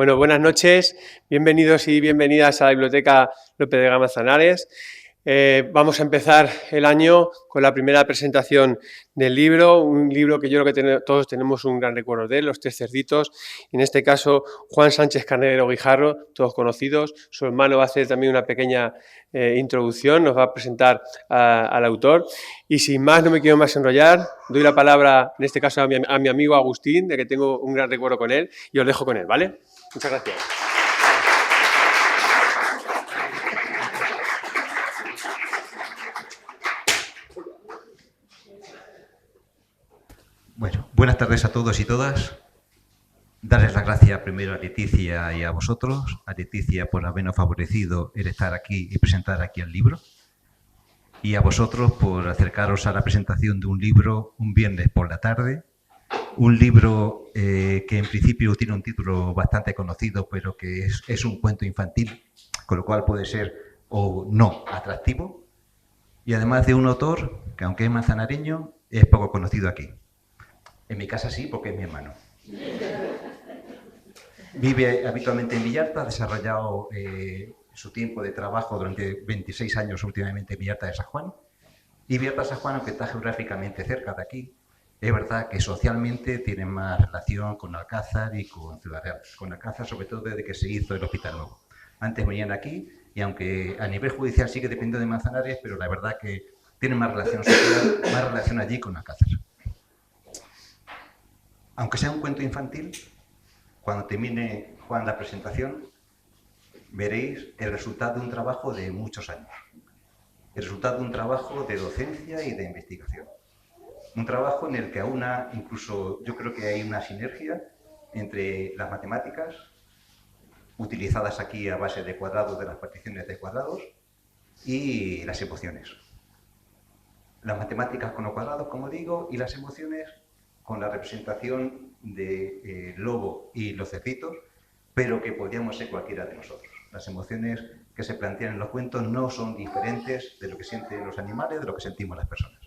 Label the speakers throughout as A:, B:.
A: Bueno, buenas noches, bienvenidos y bienvenidas a la Biblioteca Lope de Vega Manzanares. Vamos a empezar el año con la primera presentación del libro, un libro que yo creo que todos tenemos un gran recuerdo de él, Los Tres Cerditos. En este caso, Juan Sánchez Carnero Guijarro, todos conocidos. Su hermano va a hacer también una pequeña introducción, nos va a presentar al autor. Y sin más, no me quiero más enrollar, doy la palabra, en este caso, a mi amigo Agustín, de que tengo un gran recuerdo con él, y os dejo con él, ¿vale? Muchas gracias.
B: Bueno, buenas tardes a todos y todas. Darles las gracias primero a Leticia y a vosotros. A Leticia por habernos favorecido el estar aquí y presentar aquí el libro. Y a vosotros por acercaros a la presentación de un libro un viernes por la tarde. Un libro que en principio tiene un título bastante conocido, pero que es un cuento infantil, con lo cual puede ser o no atractivo. Y además de un autor que, aunque es manzanareño, es poco conocido aquí. En mi casa sí, porque es mi hermano. Vive habitualmente en Villalta, ha desarrollado su tiempo de trabajo durante 26 años últimamente en Villalta de San Juan. Y Villalta de San Juan, aunque está geográficamente cerca de aquí, es verdad que socialmente tiene más relación con Alcázar y con Ciudad Real. Con Alcázar, sobre todo desde que se hizo el Hospital Nuevo. Antes venían aquí, y aunque a nivel judicial sigue dependiendo de Manzanares, pero la verdad que tiene más relación social, más relación allí con Alcázar. Aunque sea un cuento infantil, cuando termine Juan la presentación, veréis el resultado de un trabajo de muchos años. El resultado de un trabajo de docencia y de investigación. Un trabajo en el que incluso yo creo que hay una sinergia entre las matemáticas, utilizadas aquí a base de cuadrados de las particiones de cuadrados, y las emociones. Las matemáticas con los cuadrados, como digo, y las emociones con la representación de lobo y los cerditos, pero que podríamos ser cualquiera de nosotros. Las emociones que se plantean en los cuentos no son diferentes de lo que sienten los animales, de lo que sentimos las personas.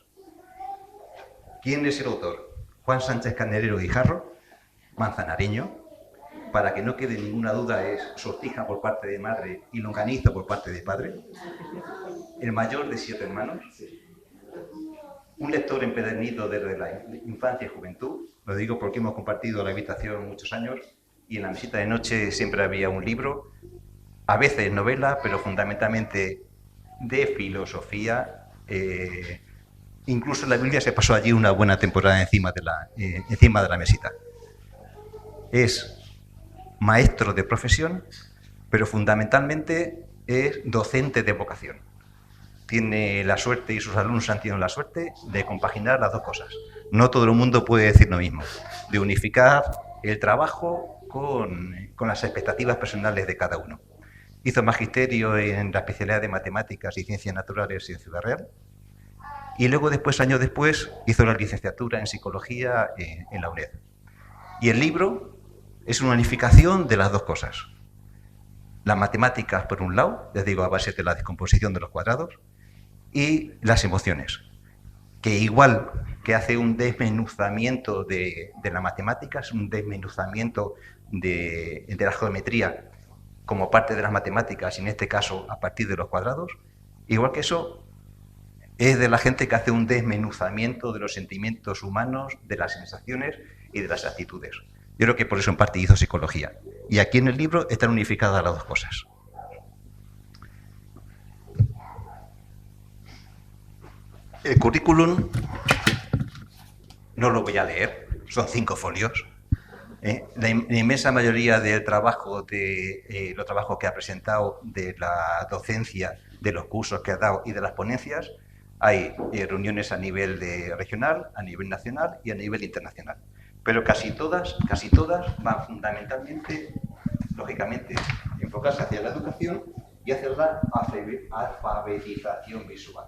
B: ¿Quién es el autor? Juan Sánchez Carnero Guijarro, manzanareño. Para que no quede ninguna duda, es Sortija por parte de madre y longanizo por parte de padre. El mayor de 7 hermanos. Un lector empedernido desde la infancia y juventud. Lo digo porque hemos compartido la habitación muchos años y en la mesita de noche siempre había un libro, a veces novela, pero fundamentalmente de filosofía. Incluso la Biblia se pasó allí una buena temporada encima de la mesita. Es maestro de profesión, pero fundamentalmente es docente de vocación. Tiene la suerte, y sus alumnos han tenido la suerte, de compaginar las dos cosas. No todo el mundo puede decir lo mismo, de unificar el trabajo con las expectativas personales de cada uno. Hizo magisterio en la especialidad de Matemáticas y Ciencias Naturales en Ciudad Real, y luego, años después, hizo la licenciatura en Psicología en la UNED. Y el libro es una unificación de las dos cosas. Las matemáticas, por un lado, les digo, a base de la descomposición de los cuadrados, y las emociones, que igual que hace un desmenuzamiento de las matemáticas, un desmenuzamiento de la geometría como parte de las matemáticas, y en este caso a partir de los cuadrados, igual que eso es de la gente que hace un desmenuzamiento de los sentimientos humanos, de las sensaciones y de las actitudes. Yo creo que por eso en parte hizo psicología. Y aquí en el libro están unificadas las dos cosas. El currículum no lo voy a leer, son 5 folios. La inmensa mayoría del trabajo, los trabajos que ha presentado, de la docencia, de los cursos que ha dado y de las ponencias, hay reuniones a nivel regional, a nivel nacional y a nivel internacional. Pero casi todas van fundamentalmente, lógicamente, enfocarse hacia la educación y hacia la alfabetización visual,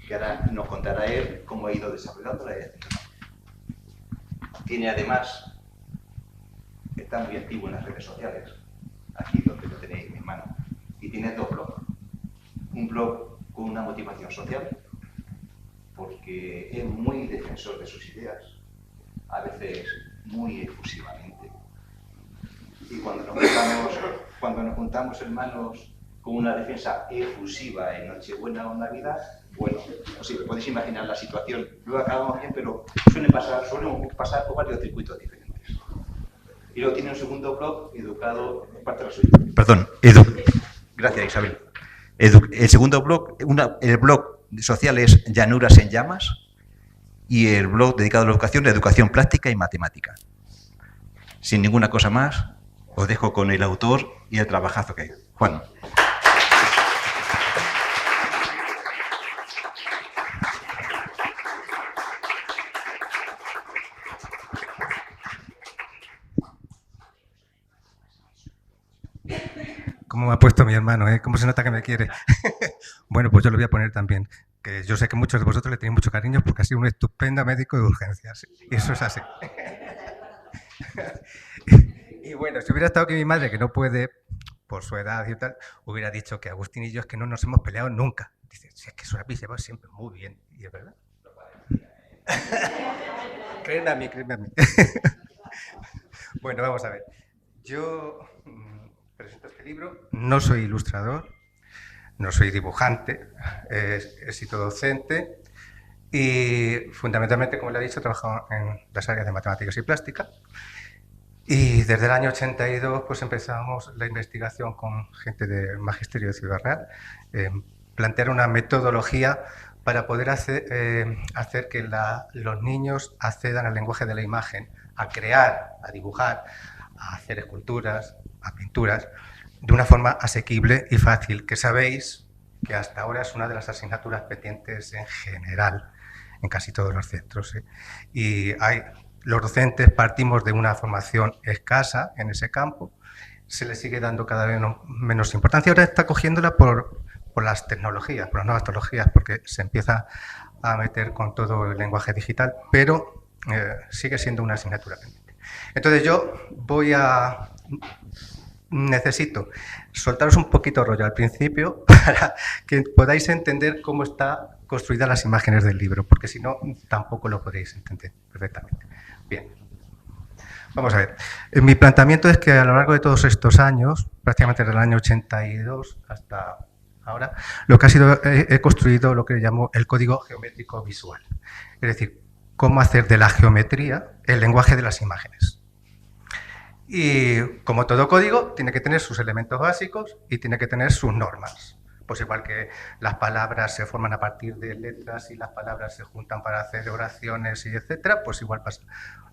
B: que ahora nos contará él cómo ha ido desarrollando la idea. Tiene además, está muy activo en las redes sociales, aquí donde lo tenéis en mi mano, y tiene 2 blogs. Un blog con una motivación social, porque es muy defensor de sus ideas, a veces muy efusivamente. Y cuando nos juntamos hermanos con una defensa efusiva en Nochebuena o Navidad, bueno, pues sí, podéis imaginar la situación. Luego acabamos bien, pero suelen pasar por varios circuitos diferentes. Y luego tiene un segundo blog, Educado, parte de la suya. Perdón, gracias Isabel. El segundo blog, el blog social es Llanuras en Llamas y el blog dedicado a la educación práctica y matemática. Sin ninguna cosa más, os dejo con el autor y el trabajazo que hay. Juan.
C: ¿Cómo me ha puesto mi hermano? ¿Cómo se nota que me quiere? Bueno, pues yo lo voy a poner también. Que yo sé que muchos de vosotros le tenéis mucho cariño porque ha sido un estupendo médico de urgencias. Y eso es así. Y bueno, si hubiera estado aquí mi madre, que no puede, por su edad y tal, hubiera dicho que Agustín y yo es que no nos hemos peleado nunca. Dice, si es que eso habéis llevado siempre muy bien. Y es verdad. Créeme a mí, créeme a mí. Bueno, vamos a ver. Yo presento este libro. No soy ilustrador, no soy dibujante, he sido docente y fundamentalmente, como le he dicho, he trabajado en las áreas de matemáticas y plástica. Y desde el año 82 pues empezamos la investigación con gente del Magisterio de Ciudad Real, plantear una metodología para poder hacer que los niños accedan al lenguaje de la imagen, a crear, a dibujar, a hacer esculturas, a pinturas, de una forma asequible y fácil, que sabéis que hasta ahora es una de las asignaturas pendientes en general, en casi todos los centros. Y los docentes partimos de una formación escasa en ese campo, se le sigue dando cada vez menos importancia. Ahora está cogiéndola por las tecnologías, por las nuevas tecnologías, porque se empieza a meter con todo el lenguaje digital, pero sigue siendo una asignatura pendiente. Entonces yo necesito soltaros un poquito rollo al principio para que podáis entender cómo están construidas las imágenes del libro, porque si no, tampoco lo podréis entender perfectamente. Bien, vamos a ver. Mi planteamiento es que a lo largo de todos estos años, prácticamente desde el año 82 hasta ahora, lo que ha sido, he construido lo que llamo el código geométrico visual. Es decir, cómo hacer de la geometría el lenguaje de las imágenes. Y como todo código, tiene que tener sus elementos básicos y tiene que tener sus normas. Pues igual que las palabras se forman a partir de letras y las palabras se juntan para hacer oraciones y etcétera, pues igual pasa.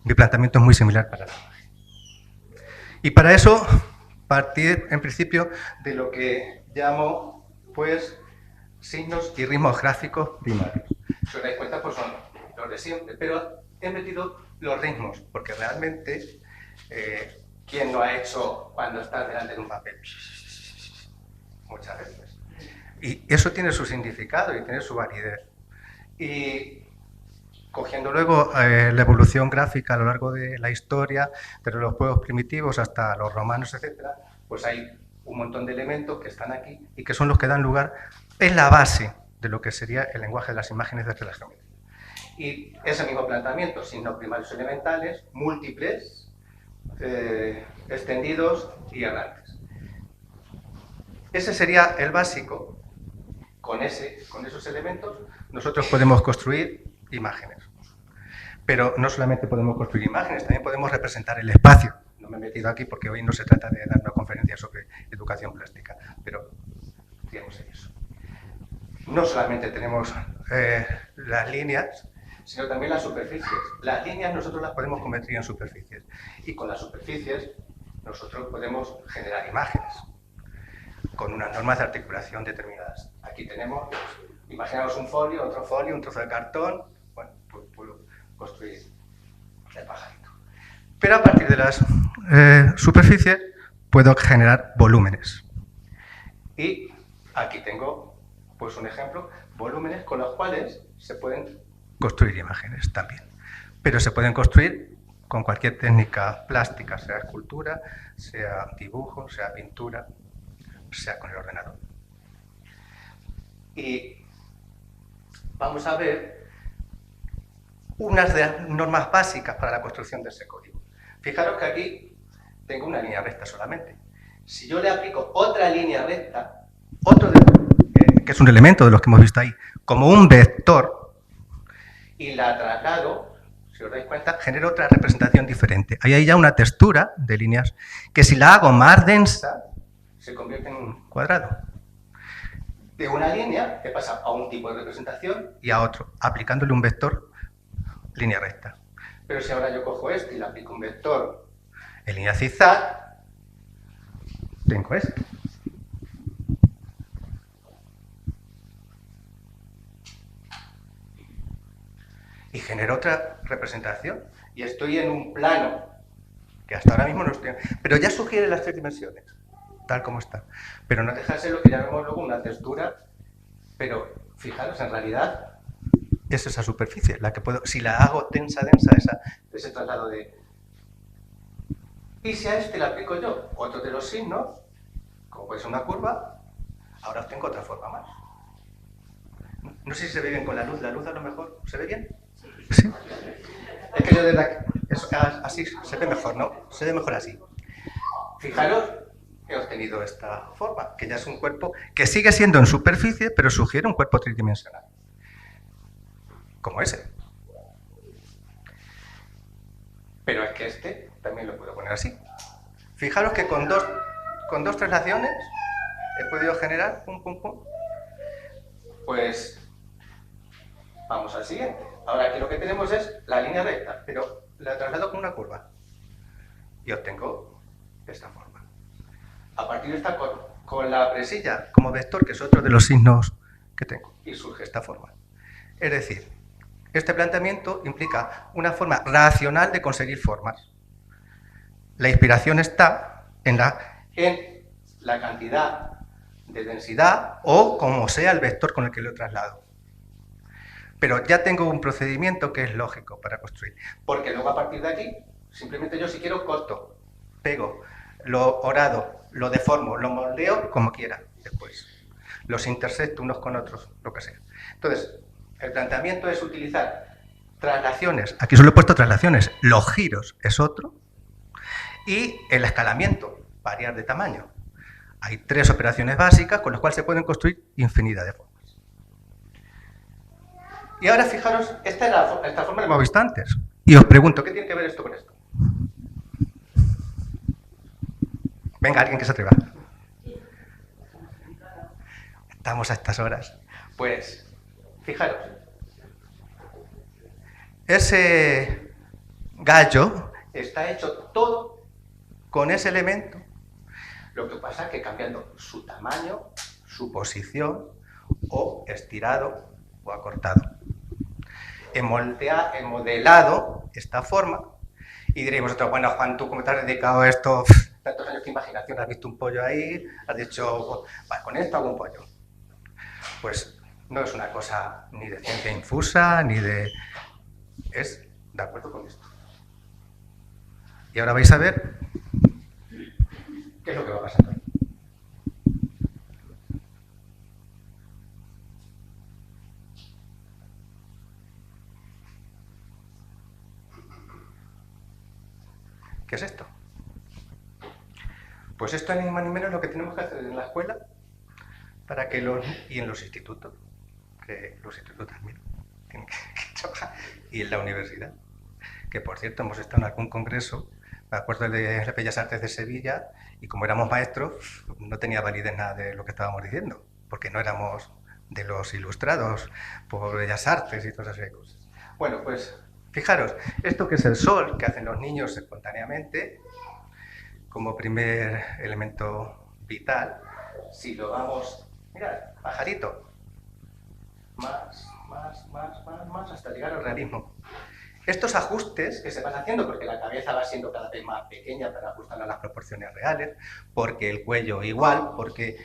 C: Mi planteamiento es muy similar para la imagen. Y para eso, partir en principio de lo que llamo, pues, signos y ritmos gráficos primarios. Si os dais cuenta, pues son los de siempre, pero he metido los ritmos, porque realmente, ¿quién lo ha hecho cuando estás delante de un papel? Muchas veces. Y eso tiene su significado y tiene su validez. Y cogiendo luego la evolución gráfica a lo largo de la historia, desde los pueblos primitivos hasta los romanos, etcétera, pues hay un montón de elementos que están aquí y que son los que dan lugar, es la base de lo que sería el lenguaje de las imágenes desde la geometría. Y ese mismo planteamiento, signos primarios elementales, múltiples, extendidos y errantes. Ese sería el básico. Con esos elementos nosotros podemos construir imágenes. Pero no solamente podemos construir imágenes, también podemos representar el espacio. No me he metido aquí porque hoy no se trata de dar una conferencia sobre educación plástica, pero digamos en eso. No solamente tenemos las líneas, sino también las superficies. Las líneas nosotros las podemos convertir en superficies. Y con las superficies nosotros podemos generar imágenes con unas normas de articulación determinadas. Aquí tenemos, pues, imaginaos un folio, otro folio, un trozo de cartón. Bueno, pues puedo construir el pajarito. Pero a partir de las superficies puedo generar volúmenes. Y aquí tengo, pues, un ejemplo, volúmenes con los cuales se pueden construir imágenes también. Pero se pueden construir con cualquier técnica plástica, sea escultura, sea dibujo, sea pintura, sea con el ordenador. Y vamos a ver unas de las normas básicas para la construcción de ese código. Fijaros que aquí tengo una línea recta solamente. Si yo le aplico otra línea recta, que es un elemento de los que hemos visto ahí, como un vector, y la traslado, si os dais cuenta, genera otra representación diferente. Ahí hay ya una textura de líneas que si la hago más densa, se convierte en un cuadrado. De una línea que pasa a un tipo de representación y a otro, aplicándole un vector línea recta. Pero si ahora yo cojo este y le aplico un vector en línea zigzag, tengo esto. Y genero otra representación. Y estoy en un plano que hasta ahora mismo no estoy. Pero ya sugiere las 3 dimensiones, tal como está. Pero no deja de ser lo que llamamos luego una textura. Pero fijaros, en realidad es esa superficie la que puedo. Si la hago densa, ese traslado de. Y si a este le aplico yo otro de los signos, como puede ser una curva, ahora obtengo otra forma más. No sé si se ve bien con la luz a lo mejor. ¿Se ve bien? Sí. Es que yo desde aquí, así se ve mejor, ¿no? Se ve mejor así. Fijaros, he obtenido esta forma, que ya es un cuerpo que sigue siendo en superficie, pero sugiere un cuerpo tridimensional. Como ese. Pero es que este también lo puedo poner así. Fijaros que con dos traslaciones he podido generar pum. Pues vamos al siguiente. Ahora aquí lo que tenemos es la línea recta, pero la traslado con una curva. Y obtengo esta forma. A partir de esta con la presilla como vector, que es otro de los signos que tengo. Y surge esta forma. Es decir, este planteamiento implica una forma racional de conseguir formas. La inspiración está en la cantidad de densidad o como sea el vector con el que lo traslado. Pero ya tengo un procedimiento que es lógico para construir. Porque luego a partir de aquí, simplemente yo si quiero corto, pego, lo horado, lo deformo, lo moldeo como quiera después. Los intersecto unos con otros, lo que sea. Entonces, el planteamiento es utilizar traslaciones. Aquí solo he puesto traslaciones. Los giros es otro. Y el escalamiento, variar de tamaño. Hay 3 operaciones básicas con las cuales se pueden construir infinidad de formas. Y ahora fijaros, esta forma la hemos visto antes. Y os pregunto, ¿qué tiene que ver esto con esto? Venga, alguien que se atreva. Estamos a estas horas. Pues, fijaros. Ese gallo está hecho todo con ese elemento. Lo que pasa es que cambiando su tamaño, su posición, o estirado o acortado. He modelado esta forma y diréis vosotros, bueno, Juan, tú como te has dedicado a esto tantos años de imaginación, has visto un pollo ahí, has dicho, vale, con esto hago un pollo. Pues no es una cosa ni de ciencia infusa, ni de... es de acuerdo con esto. Y ahora vais a ver qué es lo que va a pasar. ¿Qué es esto? Pues esto ni más ni menos lo que tenemos que hacer en la escuela para que y en los institutos, que los institutos también tienen que trabajar, y en la universidad, que por cierto hemos estado en algún congreso, me acuerdo de las Bellas Artes de Sevilla, y como éramos maestros, no tenía validez nada de lo que estábamos diciendo, porque no éramos de los ilustrados por Bellas Artes y todas esas cosas. Bueno, pues fijaros, esto que es el sol, que hacen los niños espontáneamente, como primer elemento vital, si lo vamos, mirad, pajarito, más, hasta llegar al realismo. Estos ajustes que se van haciendo, porque la cabeza va siendo cada vez más pequeña para ajustar a las proporciones reales, porque el cuello igual, porque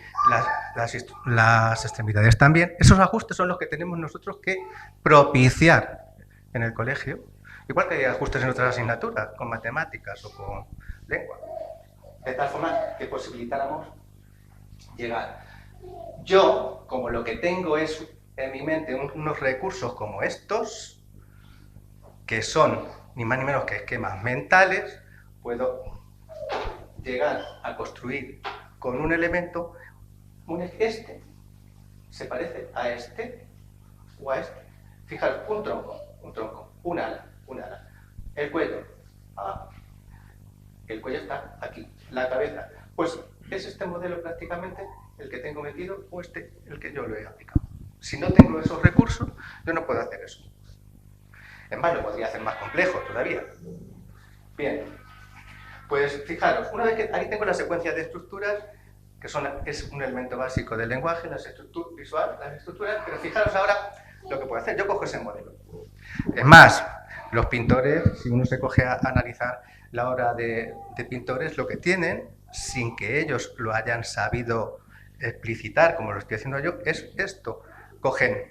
C: las extremidades también, esos ajustes son los que tenemos nosotros que propiciar en el colegio, igual que hay ajustes en otras asignaturas, con matemáticas o con lengua, de tal forma que posibilitáramos llegar. Yo, como lo que tengo es en mi mente unos recursos como estos, que son ni más ni menos que esquemas mentales, puedo llegar a construir con un elemento, este se parece a este o a este. Fijaros, un tronco, un ala. El cuello, el cuello está aquí, la cabeza. Pues es este modelo prácticamente el que tengo metido o el que yo lo he aplicado. Si no tengo esos recursos, yo no puedo hacer eso. Es más, lo podría hacer más complejo todavía. Bien, pues fijaros, una vez que ahí tengo la secuencia de estructuras, que es un elemento básico del lenguaje, las estructuras visuales, las estructuras, pero fijaros ahora lo que puedo hacer. Yo cojo ese modelo. Es más, los pintores, si uno se coge a analizar la obra de pintores, lo que tienen, sin que ellos lo hayan sabido explicitar, como lo estoy haciendo yo, es esto. Cogen,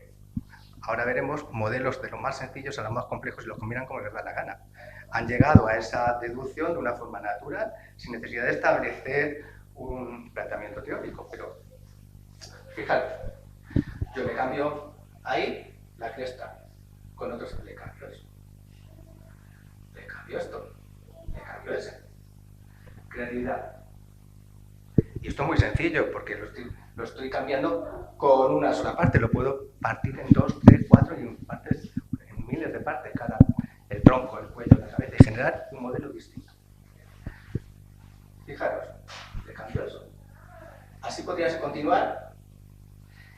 C: ahora veremos, modelos de los más sencillos a los más complejos y los combinan como les da la gana. Han llegado a esa deducción de una forma natural, sin necesidad de establecer un planteamiento teórico. Pero, fijaros, yo le cambio ahí la cresta, con otros le cambio eso. Le cambio esto, le cambio ese. Creatividad. Y esto es muy sencillo, porque lo estoy cambiando con una sola parte. Lo puedo partir en 2, 3, 4 y en miles de partes, el tronco, el cuello, la cabeza, y generar un modelo distinto. Fijaros, le cambio eso. Así podrías continuar.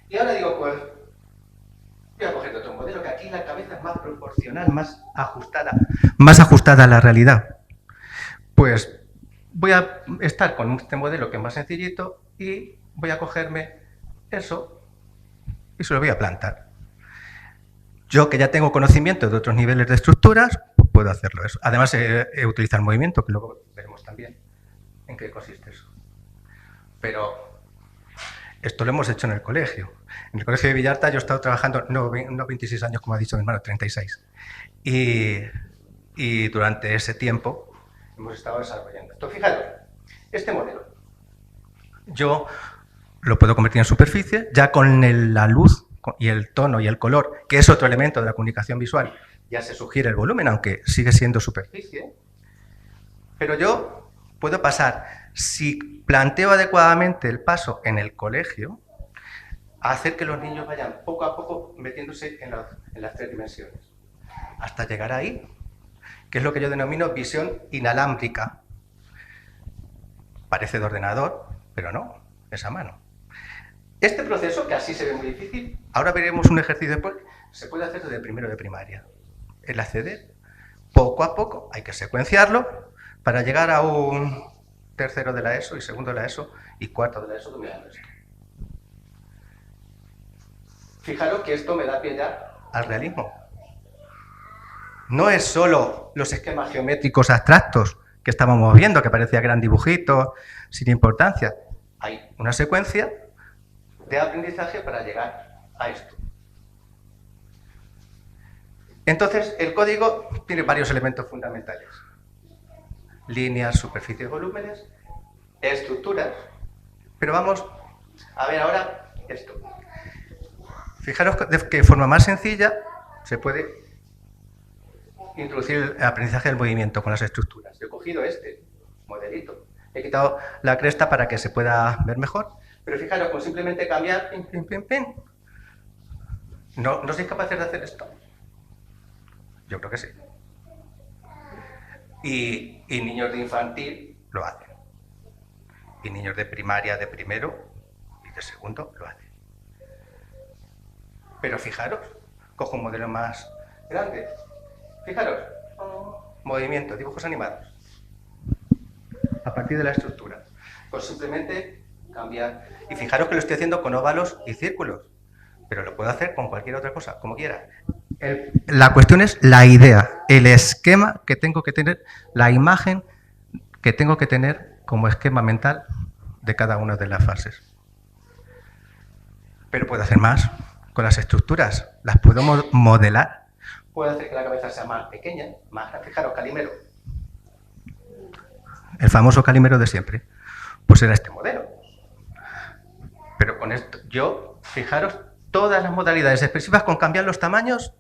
C: Y ahora digo, pues, voy a coger otro modelo, que aquí la cabeza es más proporcional, más ajustada a la realidad. Pues voy a estar con este modelo que es más sencillito y voy a cogerme eso y se lo voy a plantar. Yo, que ya tengo conocimiento de otros niveles de estructuras, pues puedo hacerlo eso. Además, he utilizado el movimiento, que luego veremos también en qué consiste eso. Pero esto lo hemos hecho en el colegio. En el colegio de Villarta yo he estado trabajando, no 26 años, como ha dicho mi hermano, 36. Y durante ese tiempo hemos estado desarrollando esto. Fijaros, este modelo, yo lo puedo convertir en superficie, ya con la luz y el tono y el color, que es otro elemento de la comunicación visual, ya se sugiere el volumen, aunque sigue siendo superficie. Pero yo puedo pasar, si planteo adecuadamente el paso en el colegio, a hacer que los niños vayan poco a poco metiéndose en las 3 dimensiones, hasta llegar ahí, que es lo que yo denomino visión inalámbrica. Parece de ordenador, pero no, es a mano. Este proceso, que así se ve muy difícil, ahora veremos un ejercicio después, se puede hacer desde primero de primaria. El acceder, poco a poco, hay que secuenciarlo para llegar a un tercero de la ESO y segundo de la ESO y cuarto de la ESO dominando esto. Fijaros que esto me da pie ya al realismo. No es solo los esquemas geométricos abstractos que estábamos viendo, que parecía que eran dibujitos sin importancia. Hay una secuencia de aprendizaje para llegar a esto. Entonces, el código tiene varios elementos fundamentales. Líneas, superficies, volúmenes, estructuras. Pero vamos a ver ahora esto. Fijaros que de forma más sencilla se puede introducir el aprendizaje del movimiento con las estructuras. Yo he cogido este modelito, he quitado la cresta para que se pueda ver mejor, pero fijaros, con simplemente cambiar, pin, pin, pin, pin, ¿no sois capaces de hacer esto? Yo creo que sí. Y niños de infantil lo hacen. Y niños de primaria, de primero y de segundo lo hacen. Pero fijaros, cojo un modelo más grande. Fijaros, movimiento, dibujos animados. A partir de la estructura. Pues simplemente cambiar. Y fijaros que lo estoy haciendo con óvalos y círculos. Pero lo puedo hacer con cualquier otra cosa, como quiera. La cuestión es la idea, el esquema que tengo que tener, la imagen que tengo que tener como esquema mental de cada una de las fases. Pero puedo hacer más con las estructuras, las puedo modelar. Puedo hacer que la cabeza sea más pequeña, más grande. Fijaros, Calimero. El famoso Calimero de siempre. Pues era este modelo. Pero con esto, fijaros, todas las modalidades expresivas con cambiar los tamaños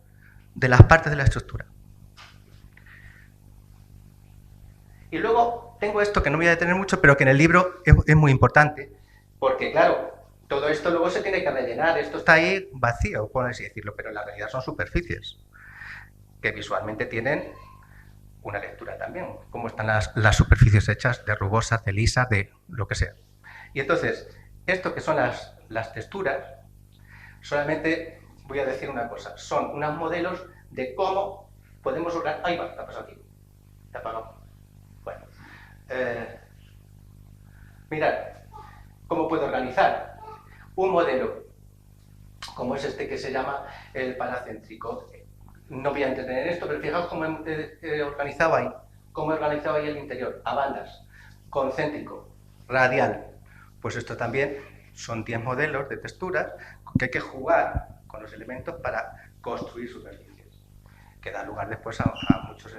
C: de las partes de la estructura. Y luego tengo esto que no me voy a detener mucho, pero que en el libro es muy importante, porque claro, todo esto luego se tiene que rellenar, esto está ahí vacío, por así decirlo, pero en la realidad son superficies que visualmente tienen una lectura también, cómo están las superficies hechas de rugosas, de lisas, de lo que sea. Y entonces, esto que son las texturas, solamente voy a decir una cosa, son unos modelos de cómo podemos organizar... Ahí va, ¿qué ha pasado aquí? ¿Te ha apagado? Bueno, mirad, ¿cómo puedo organizar un modelo como es este que se llama el paracéntrico? No voy a entretener en esto, pero fijaos cómo he organizado ahí, cómo he organizado ahí el interior, a bandas, concéntrico, radial. Pues esto también son 10 modelos de texturas que hay que jugar con los elementos para construir superficies, que da lugar después a muchos...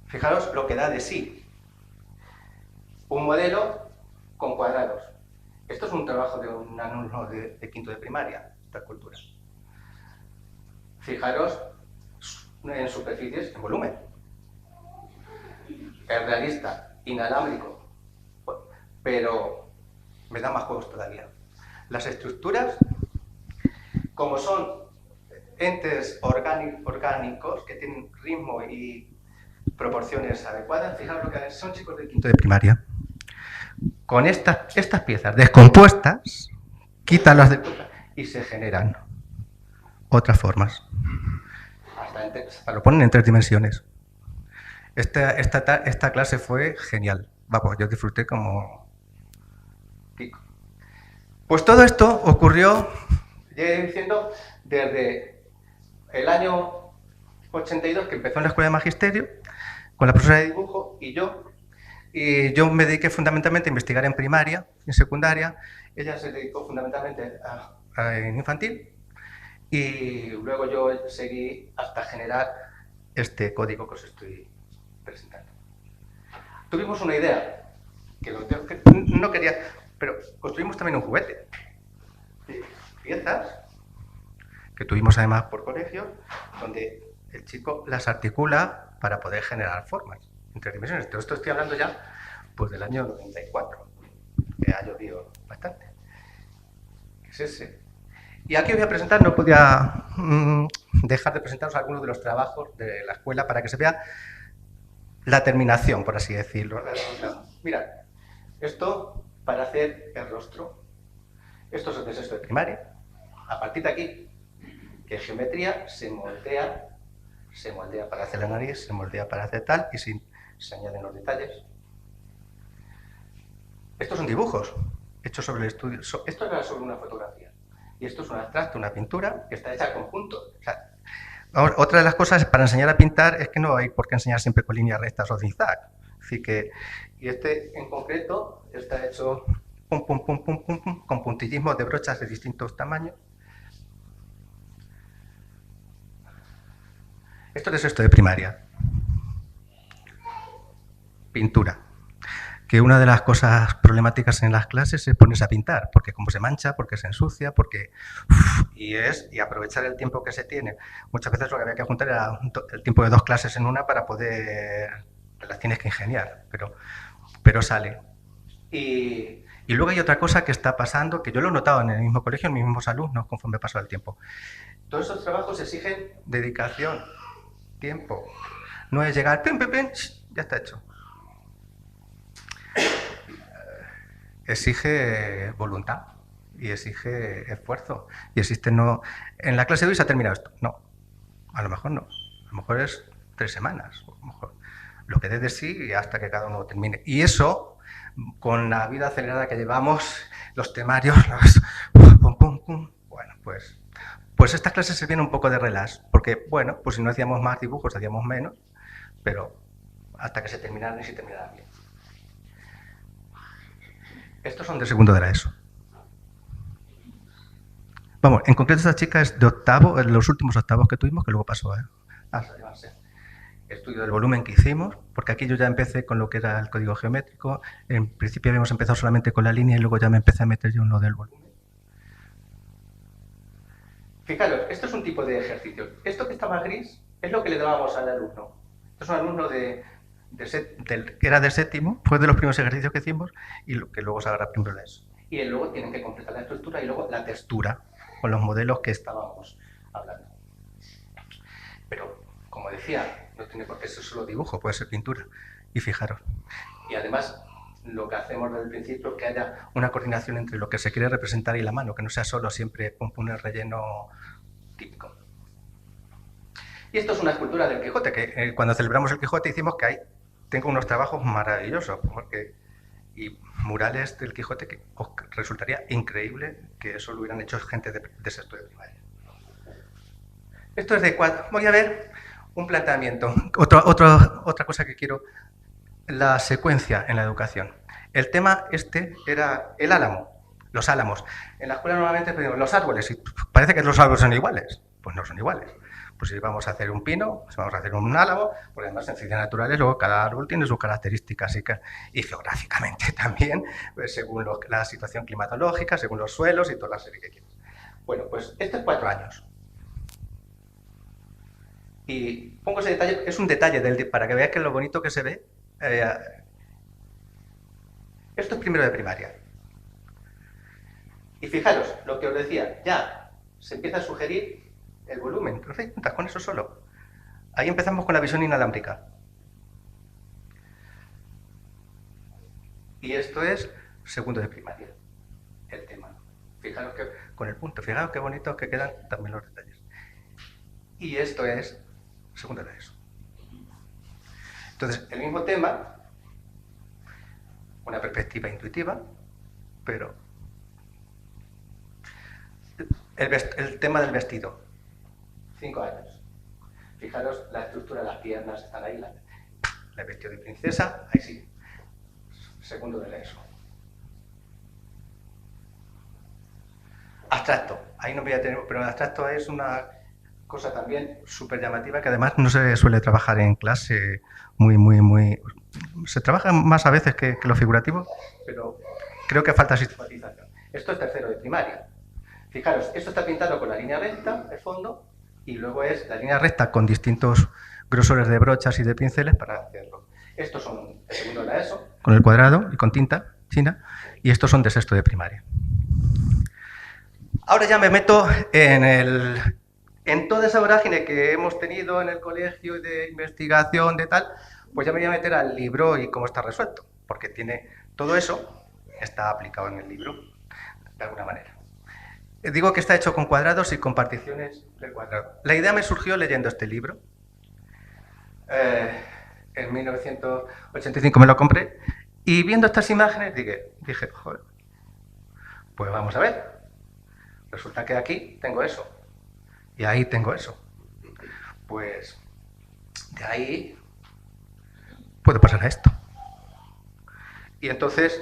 C: fijaros lo que da de sí un modelo con cuadrados. Esto es un trabajo de un alumno de quinto de primaria, esta escultura. Fijaros en superficies, en volumen. Es realista, inalámbrico, pero me da más juegos todavía. Las estructuras, como son entes orgánicos que tienen ritmo y proporciones adecuadas, fijaros lo que son chicos de quinto de primaria. Con estas piezas descompuestas, quítalas de y se generan otras formas. Lo ponen en 3 dimensiones. Esta clase fue genial. Vamos, yo disfruté como Kiko. Pues todo esto ocurrió, ya diciendo, desde el año 82, que empezó en la Escuela de Magisterio, con la profesora de dibujo y yo me dediqué fundamentalmente a investigar en primaria, en secundaria. Ella se dedicó fundamentalmente en infantil. Y luego yo seguí hasta generar este código que os estoy presentando. Tuvimos una idea, que no quería, pero construimos también un juguete. Piezas que tuvimos además por colegio, donde el chico las articula para poder generar formas en 3 dimensiones. Todo esto estoy hablando ya pues, del año 94, que ha llovido bastante. ¿Qué es ese? Y aquí os voy a presentar, no podía dejar de presentaros algunos de los trabajos de la escuela para que se vea la terminación, por así decirlo. Mirad, esto para hacer el rostro. Esto es de sexto de primaria. A partir de aquí, que geometría se moldea para hacer la nariz, se moldea para hacer tal, y se añaden los detalles. Estos son dibujos hechos sobre el estudio. Esto era sobre una fotografía. Y esto es un abstracto, una pintura que está hecha en conjunto. O sea, otra de las cosas para enseñar a pintar es que no hay por qué enseñar siempre con líneas rectas o zigzag. Así que, y este en concreto está hecho pum, pum, pum, pum, pum, pum, con puntillismos de brochas de distintos tamaños. Esto es esto de primaria. Pintura. Que una de las cosas problemáticas en las clases es ponerse a pintar, porque como se mancha, porque se ensucia, porque... y aprovechar el tiempo que se tiene. Muchas veces lo que había que juntar era el tiempo de 2 clases en una para poder... las tienes que ingeniar, pero sale. Y luego hay otra cosa que está pasando, que yo lo he notado en el mismo colegio, en mis mismos alumnos, conforme pasa el tiempo. Todos esos trabajos exigen dedicación, tiempo. No es llegar, pim, pim, pim, ya está hecho. Exige voluntad y exige esfuerzo y existe no... En la clase de hoy se ha terminado esto. No, a lo mejor no. A lo mejor es 3 semanas. A lo mejor lo que dé de sí hasta que cada uno termine. Y eso, con la vida acelerada que llevamos, los temarios, pum, pum, pum, bueno, pues estas clases se vienen un poco de relax. Porque, bueno, pues si no hacíamos más dibujos, hacíamos menos, pero hasta que se terminaran y se terminaran bien. Estos son de segundo de la ESO. Vamos, en concreto esta chica es de octavo, los últimos octavos que tuvimos, que luego pasó a estudio del volumen que hicimos, porque aquí yo ya empecé con lo que era el código geométrico. En principio habíamos empezado solamente con la línea y luego ya me empecé a meter yo en lo del volumen. Fijaros, esto es un tipo de ejercicio. Esto que está más gris es lo que le dábamos al alumno. Esto es un alumno de era de séptimo, fue de los primeros ejercicios que hicimos y que luego se agarra primero la ESO. Y luego tienen que completar la estructura y luego la textura con los modelos que estábamos hablando. Pero, como decía, no tiene por qué ser solo dibujo, puede ser pintura. Y fijaros. Y además, lo que hacemos desde el principio es que haya una coordinación entre lo que se quiere representar y la mano, que no sea solo siempre un relleno típico. Y esto es una escultura del Quijote, que cuando celebramos el Quijote hicimos que tengo unos trabajos maravillosos, y murales del Quijote que os resultaría increíble que eso lo hubieran hecho gente de sexto de primaria. Esto es de cuadro. Voy a ver un planteamiento. Otra cosa que quiero, la secuencia en la educación. El tema era el álamo, los álamos. En la escuela normalmente pedimos los árboles y parece que los árboles son iguales. Pues no son iguales. Pues si vamos a hacer un pino, si vamos a hacer un álamo, porque además en ciencias naturales luego cada árbol tiene sus características y geográficamente también, pues según la situación climatológica, según los suelos y toda la serie que quieras. Bueno, pues esto es 4 años. Y pongo ese detalle, es un detalle para que veáis que lo bonito que se ve. Esto es primero de primaria. Y fijaros, lo que os decía, ya se empieza a sugerir el volumen. ¿Te das cuenta? Con eso solo. Ahí empezamos con la visión inalámbrica. Y esto es segundo de primaria, el tema. Fijaros que con el punto, fijaros qué bonitos que quedan también los detalles. Y esto es segundo de eso. Entonces, el mismo tema, una perspectiva intuitiva, pero el tema del vestido, 5 años. Fijaros, la estructura de las piernas están ahí, la vestido de princesa, ahí sí, segundo de la ESO. Abstracto, ahí no voy a tener, pero el abstracto es una cosa también súper llamativa que además no se suele trabajar en clase se trabaja más a veces que lo figurativo, pero creo que falta sistematización. Esto es tercero de primaria. Fijaros, esto está pintado con la línea recta, el fondo, y luego es la línea recta con distintos grosores de brochas y de pinceles para hacerlo. Estos son el segundo de la ESO, con el cuadrado y con tinta china, y estos son de sexto de primaria. Ahora ya me meto en toda esa vorágine que hemos tenido en el colegio de investigación, de tal, pues ya me voy a meter al libro y cómo está resuelto, porque todo eso está aplicado en el libro, de alguna manera. Digo que está hecho con cuadrados y con particiones del cuadrado. La idea me surgió leyendo este libro. En 1985 me lo compré y viendo estas imágenes dije, joder, pues vamos a ver. Resulta que aquí tengo eso y ahí tengo eso. Pues de ahí puedo pasar a esto. Y entonces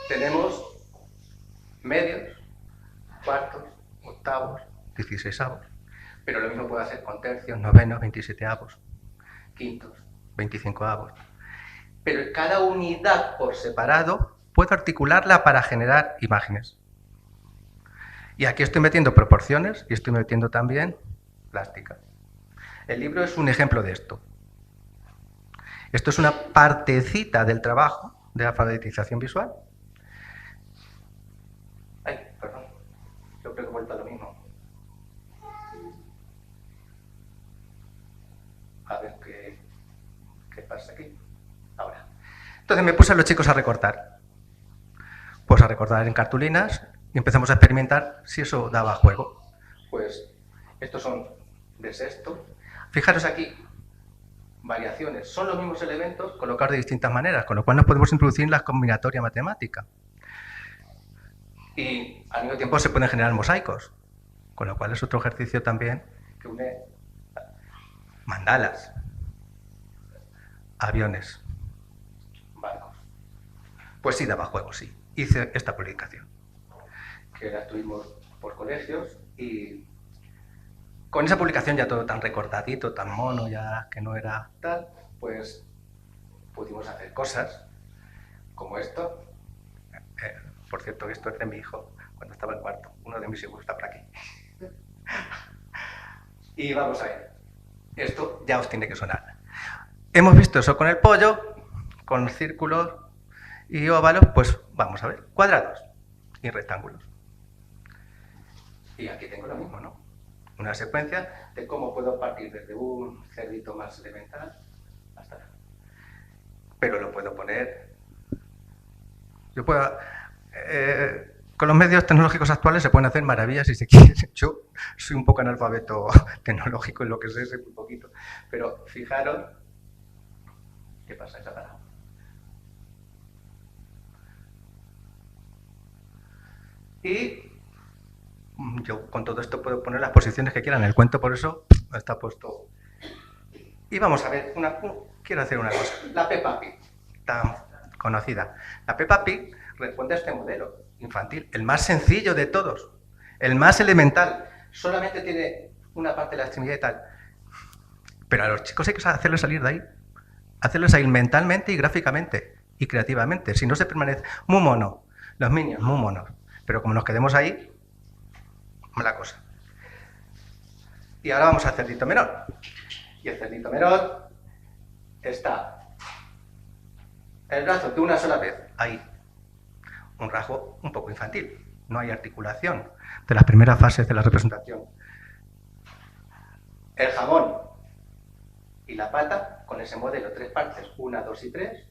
C: tenemos medios, cuartos, octavos, 16avos. Pero lo mismo puedo hacer con tercios, novenos, 27avos, quintos, 25avos. Pero cada unidad por separado puedo articularla para generar imágenes. Y aquí estoy metiendo proporciones y estoy metiendo también plástica. El libro es un ejemplo de esto. Esto es una partecita del trabajo de alfabetización visual. Ay, perdón. Yo creo que he vuelto a lo mismo. A ver qué pasa aquí. Ahora. Entonces me puse a los chicos a recortar. Pues a recortar en cartulinas y empezamos a experimentar si eso daba juego. Pues estos son de sexto. Fijaros aquí, variaciones. Son los mismos elementos colocados de distintas maneras, con lo cual nos podemos introducir en la combinatoria matemática. Y al mismo tiempo se pueden generar mosaicos, con lo cual es otro ejercicio también que une mandalas, aviones, barcos. Pues sí daba juego, sí. Hice esta publicación, que la tuvimos por colegios y con esa publicación ya todo tan recortadito, tan mono, ya que no era tal, pues pudimos hacer cosas como esto. Por cierto, esto es de mi hijo cuando estaba en cuarto. Uno de mis hijos está por aquí. Y vamos a ver. Esto ya os tiene que sonar. hemos visto eso con el pollo, con círculos y óvalos, pues vamos a ver, cuadrados y rectángulos. Y aquí tengo lo mismo, ¿no? Una secuencia de cómo puedo partir desde un cerdito más elemental hasta acá. Pero lo puedo poner... Yo puedo... con los medios tecnológicos actuales se pueden hacer maravillas si se quiere. Yo soy un poco analfabeto tecnológico en lo que sé un poquito. Pero fijaros... ¿Qué pasa? ¿Se ha parado? Y yo con todo esto puedo poner las posiciones que quieran. El cuento por eso está puesto. Y vamos a ver, quiero hacer una cosa. La Peppa Pig, tan conocida. La Peppa Pig responde a este modelo infantil, el más sencillo de todos, el más elemental. Solamente tiene una parte de la extremidad y tal. Pero a los chicos hay que hacerles salir de ahí. Hacerles salir mentalmente y gráficamente y creativamente. Si no se permanece muy mono, los Minions, muy monos. Pero como nos quedemos ahí, mala cosa. Y ahora vamos al cerdito menor. Y el cerdito menor está el brazo de una sola vez, ahí. Un rasgo un poco infantil. No hay articulación de las primeras fases de la representación. El jamón y la pata, con ese modelo, 3 partes, 1, 2 y 3.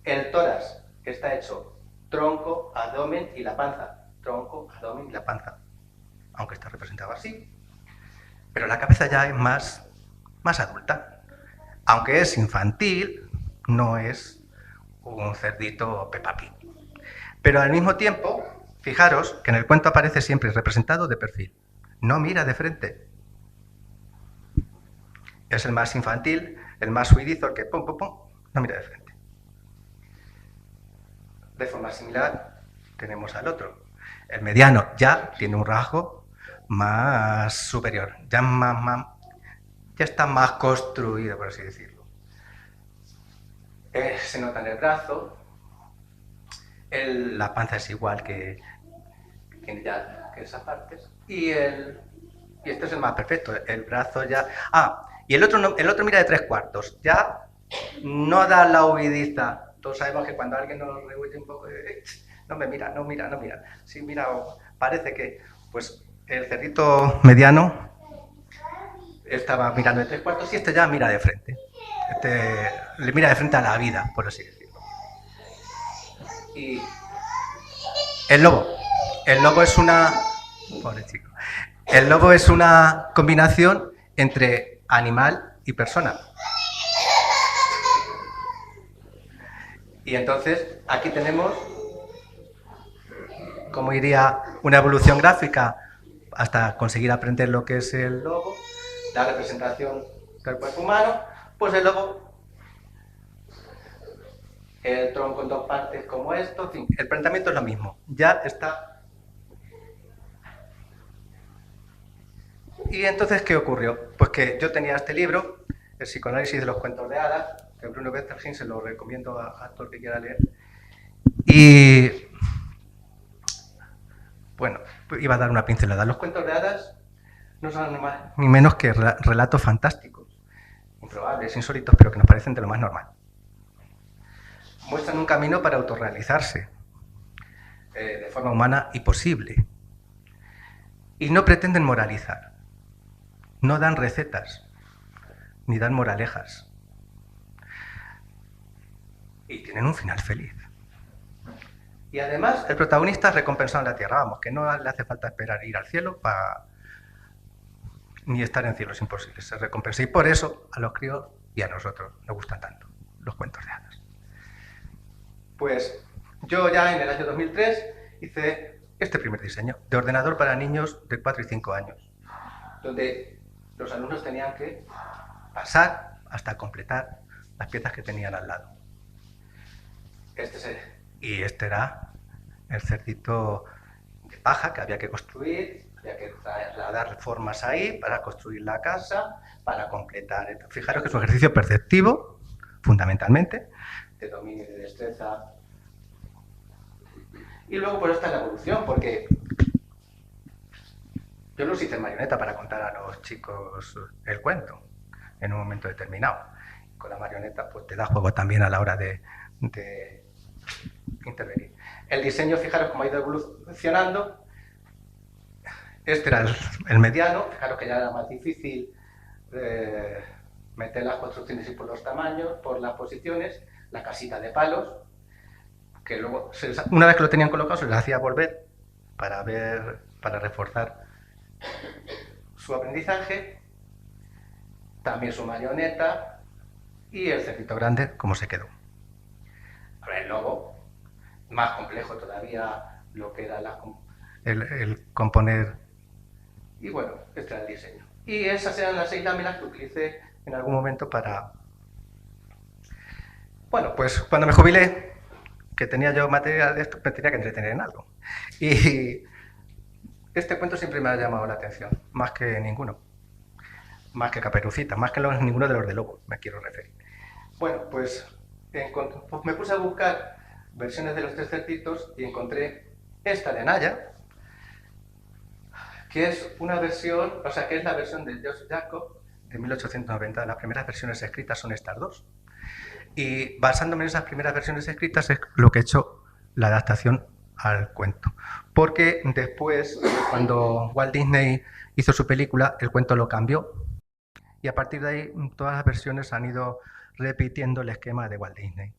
C: El tórax está hecho tronco, abdomen y la panza. Tronco, abdomen y la panza. Aunque está representado así. Pero la cabeza ya es más adulta. Aunque es infantil, no es un cerdito Peppa Pig. Pero al mismo tiempo, fijaros que en el cuento aparece siempre representado de perfil. No mira de frente. Es el más infantil, el más huidizo, el que pum, pum, pum, no mira de frente. De forma similar tenemos al otro. El mediano ya tiene un rasgo más superior, ya está más construido, por así decirlo. Se nota en el brazo, la panza es igual que esas partes, y este es el más perfecto, el brazo ya... y el otro mira de 3/4, ya no da la huidiza. Todos sabemos que cuando alguien nos rehuye un poco, no mira. Sí, mira, parece que pues el cerdito mediano estaba mirando de 3/4 y este ya mira de frente. Le mira de frente a la vida, por así decirlo. Y el lobo es una... Pobre chico. El lobo es una combinación entre animal y persona. Y entonces aquí tenemos, como iría una evolución gráfica hasta conseguir aprender lo que es el lobo, la representación del cuerpo humano, pues el lobo, el tronco en 2 partes como esto, en fin, el planteamiento es lo mismo, ya está. Y entonces, ¿qué ocurrió? Pues que yo tenía este libro, El psicoanálisis de los cuentos de hadas, de Bruno Bettelheim, se lo recomiendo a todo el que quiera leer. Y bueno, iba a dar una pincelada. Los cuentos de hadas no son ni más ni menos que relatos fantásticos, improbables, insólitos, pero que nos parecen de lo más normal. Muestran un camino para autorrealizarse de forma humana y posible. Y no pretenden moralizar. No dan recetas, ni dan moralejas. Y tienen un final feliz. Y además, el protagonista es recompensado en la tierra. Vamos, que no le hace falta esperar ir al cielo ni estar en cielos imposibles. Se recompensa. Y por eso a los críos y a nosotros nos gustan tanto los cuentos de hadas. Pues yo ya en el año 2003 hice este primer diseño de ordenador para niños de 4 y 5 años, donde los alumnos tenían que pasar hasta completar las piezas que tenían al lado. Este era el cerdito de paja que había que construir, había que dar formas ahí para construir la casa, para completar. Fijaros que es un ejercicio perceptivo, fundamentalmente, de dominio y de destreza. Y luego, pues esta es la evolución, porque yo los hice en marioneta para contar a los chicos el cuento en un momento determinado. con la marioneta, pues te da juego también a la hora de intervenir. El diseño, fijaros cómo ha ido evolucionando. Este era el mediano, fijaros que ya era más difícil meter las construcciones y por los tamaños, por las posiciones, la casita de palos, que luego, una vez que lo tenían colocado, se les hacía volver para reforzar su aprendizaje, también su marioneta y el cerdito grande, como se quedó. Ahora el lobo, más complejo todavía lo que era el componer. Y bueno, este era el diseño. Y esas eran las 6 láminas que utilicé en algún momento para... Bueno, pues cuando me jubilé, que tenía yo material de esto, me tenía que entretener en algo. Y este cuento siempre me ha llamado la atención, más que ninguno. Más que Caperucita, más que ninguno de los de Lobo, me quiero referir. Bueno, pues me puse a buscar versiones de los 3 cerditos y encontré esta de Naya, que es una versión, o sea, que es la versión de Joseph Jacob de 1890. Las primeras versiones escritas son estas dos. Y basándome en esas primeras versiones escritas es lo que he hecho la adaptación al cuento. Porque después, cuando Walt Disney hizo su película, el cuento lo cambió. Y a partir de ahí, todas las versiones han ido repitiendo el esquema de Walt Disney.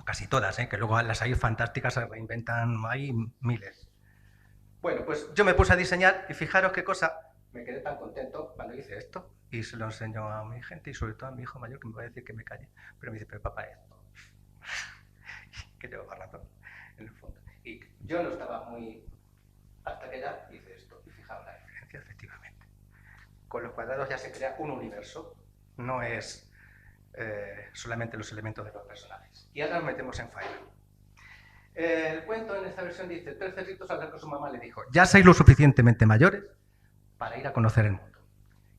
C: Casi todas, que luego las hay fantásticas, se reinventan, hay miles. Bueno, pues yo me puse a diseñar y fijaros qué cosa, me quedé tan contento cuando hice esto y se lo enseño a mi gente y sobre todo a mi hijo mayor, que me va a decir que me calle, pero me dice, pero papá, esto, que llevo razón, en el fondo. Y yo no estaba muy... hasta que ya hice esto y fijaos la diferencia, efectivamente. Con los cuadrados ya se crea un universo, no es solamente los elementos de los personajes. Y ahora nos metemos en faena. El cuento en esta versión dice, 3 cerditos al ver que su mamá le dijo, ya sois lo suficientemente mayores para ir a conocer el mundo.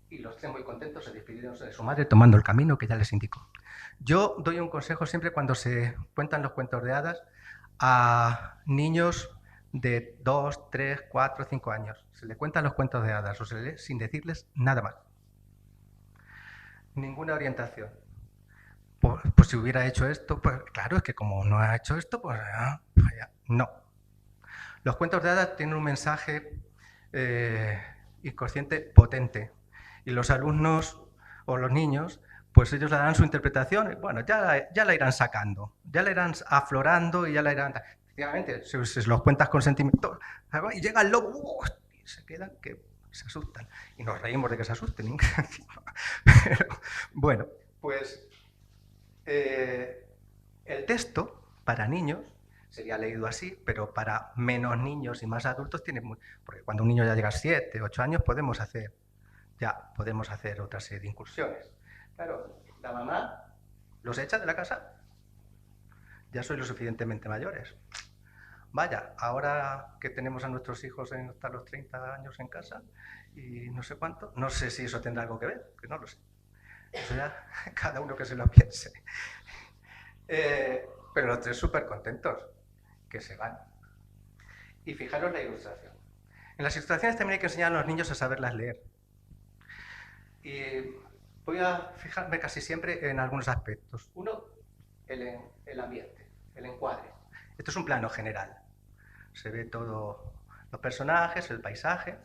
C: Y los 3 muy contentos se despidieron de su madre tomando el camino que ya les indicó. Yo doy un consejo siempre cuando se cuentan los cuentos de hadas a niños de 2, 3, 4, 5 años. Se le cuentan los cuentos de hadas o se lee sin decirles nada más. Ninguna orientación. Pues si hubiera hecho esto, pues claro, es que como no ha hecho esto, pues no. Los cuentos de hadas tienen un mensaje inconsciente potente y los alumnos o los niños, pues ellos le darán su interpretación y bueno, ya la irán sacando, ya la irán aflorando y ya la irán... Efectivamente, si los cuentas con sentimiento y llega el lobo y se quedan que se asustan y nos reímos de que se asusten. Pero, bueno, pues... el texto para niños sería leído así, pero para menos niños y más adultos tiene porque cuando un niño ya llega a 7, 8 años podemos hacer otra serie de incursiones. Claro, la mamá los echa de la casa. Ya sois lo suficientemente mayores. Vaya, ahora que tenemos a nuestros hijos hasta los 30 años en casa y no sé cuánto, no sé si eso tendrá algo que ver, que no lo sé. Eso ya cada uno que se lo piense. Pero los 3 súper contentos, que se van. Y fijaros la ilustración. En las ilustraciones también hay que enseñar a los niños a saberlas leer. Y voy a fijarme casi siempre en algunos aspectos. Uno, el ambiente, el encuadre. Esto es un plano general. Se ve todo, los personajes, el paisaje.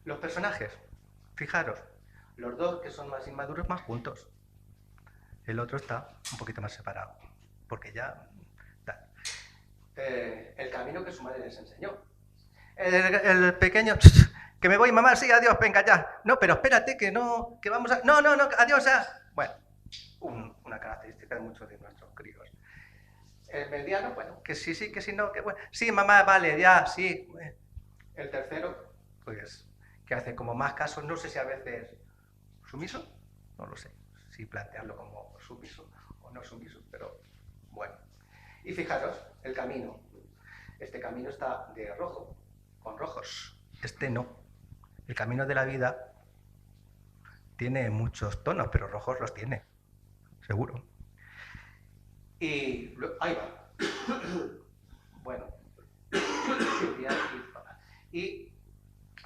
C: Los personajes, fijaros, los 2 que son más inmaduros más juntos. El otro está un poquito más separado, porque ya... el camino que su madre les enseñó. El pequeño... Que me voy, mamá, sí, adiós, venga ya. No, pero espérate, que no, que vamos a... No, adiós, ya. Bueno, una característica de muchos de nuestros críos. El mediano, bueno, que sí, que sí, no, que bueno. Sí, mamá, vale, ya, sí. El tercero, pues, que hace como más casos, no sé si a veces sumiso, no lo sé, si plantearlo como sumiso o no sumiso, pero bueno. Y fijaros, el camino. Este camino está de rojo, con rojos. Este no. El camino de la vida tiene muchos tonos, pero rojos los tiene, seguro. Y ahí va. Bueno. Y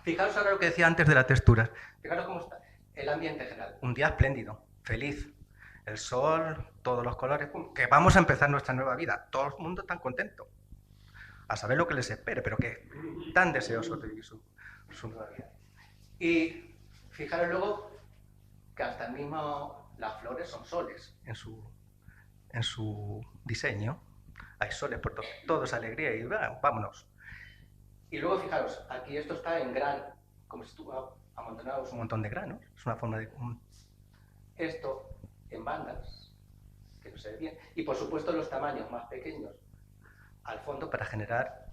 C: fijaros ahora lo que decía antes de la textura. Fijaros cómo está el ambiente general. Un día espléndido. feliz. El sol, todos los colores, pum, que vamos a empezar nuestra nueva vida. Todo el mundo tan contento. A saber lo que les espere, pero que tan deseosos de vivir su nueva vida. Y fijaros luego que hasta el mismo las flores son soles en su diseño. Hay soles por todo es alegría y vámonos. Y luego fijaros, aquí esto está en gran, como si estuviera amontonado un montón de granos. Es una forma de... Esto en bandas, que no se ve bien. Y por supuesto los tamaños más pequeños al fondo para generar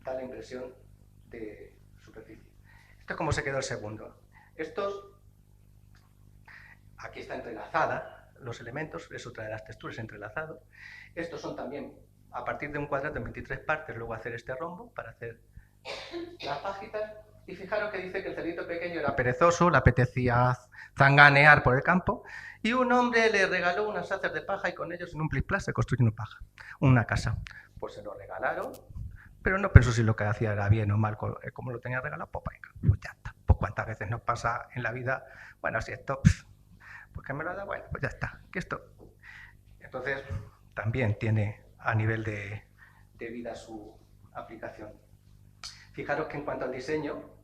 C: tal impresión de superficie. Esto es como se quedó el segundo. Aquí está entrelazada los elementos, es otra de las texturas entrelazados. Estos son también, a partir de un cuadrado en 23 partes, luego hacer este rombo para hacer las fajitas. Y fijaros que dice que el cerdito pequeño era perezoso, le apetecía zanganear por el campo, y un hombre le regaló unas haces de paja y con ellos en un plis-plas se construyó una casa. Pues se lo regalaron, pero no pensó si lo que hacía era bien o mal, como lo tenía regalado, pues venga, pues ya está. Pues cuántas veces nos pasa en la vida, bueno, si esto, pues que me lo da, bueno, pues ya está, que esto. Entonces, también tiene a nivel de vida su aplicación. Fijaros que en cuanto al diseño,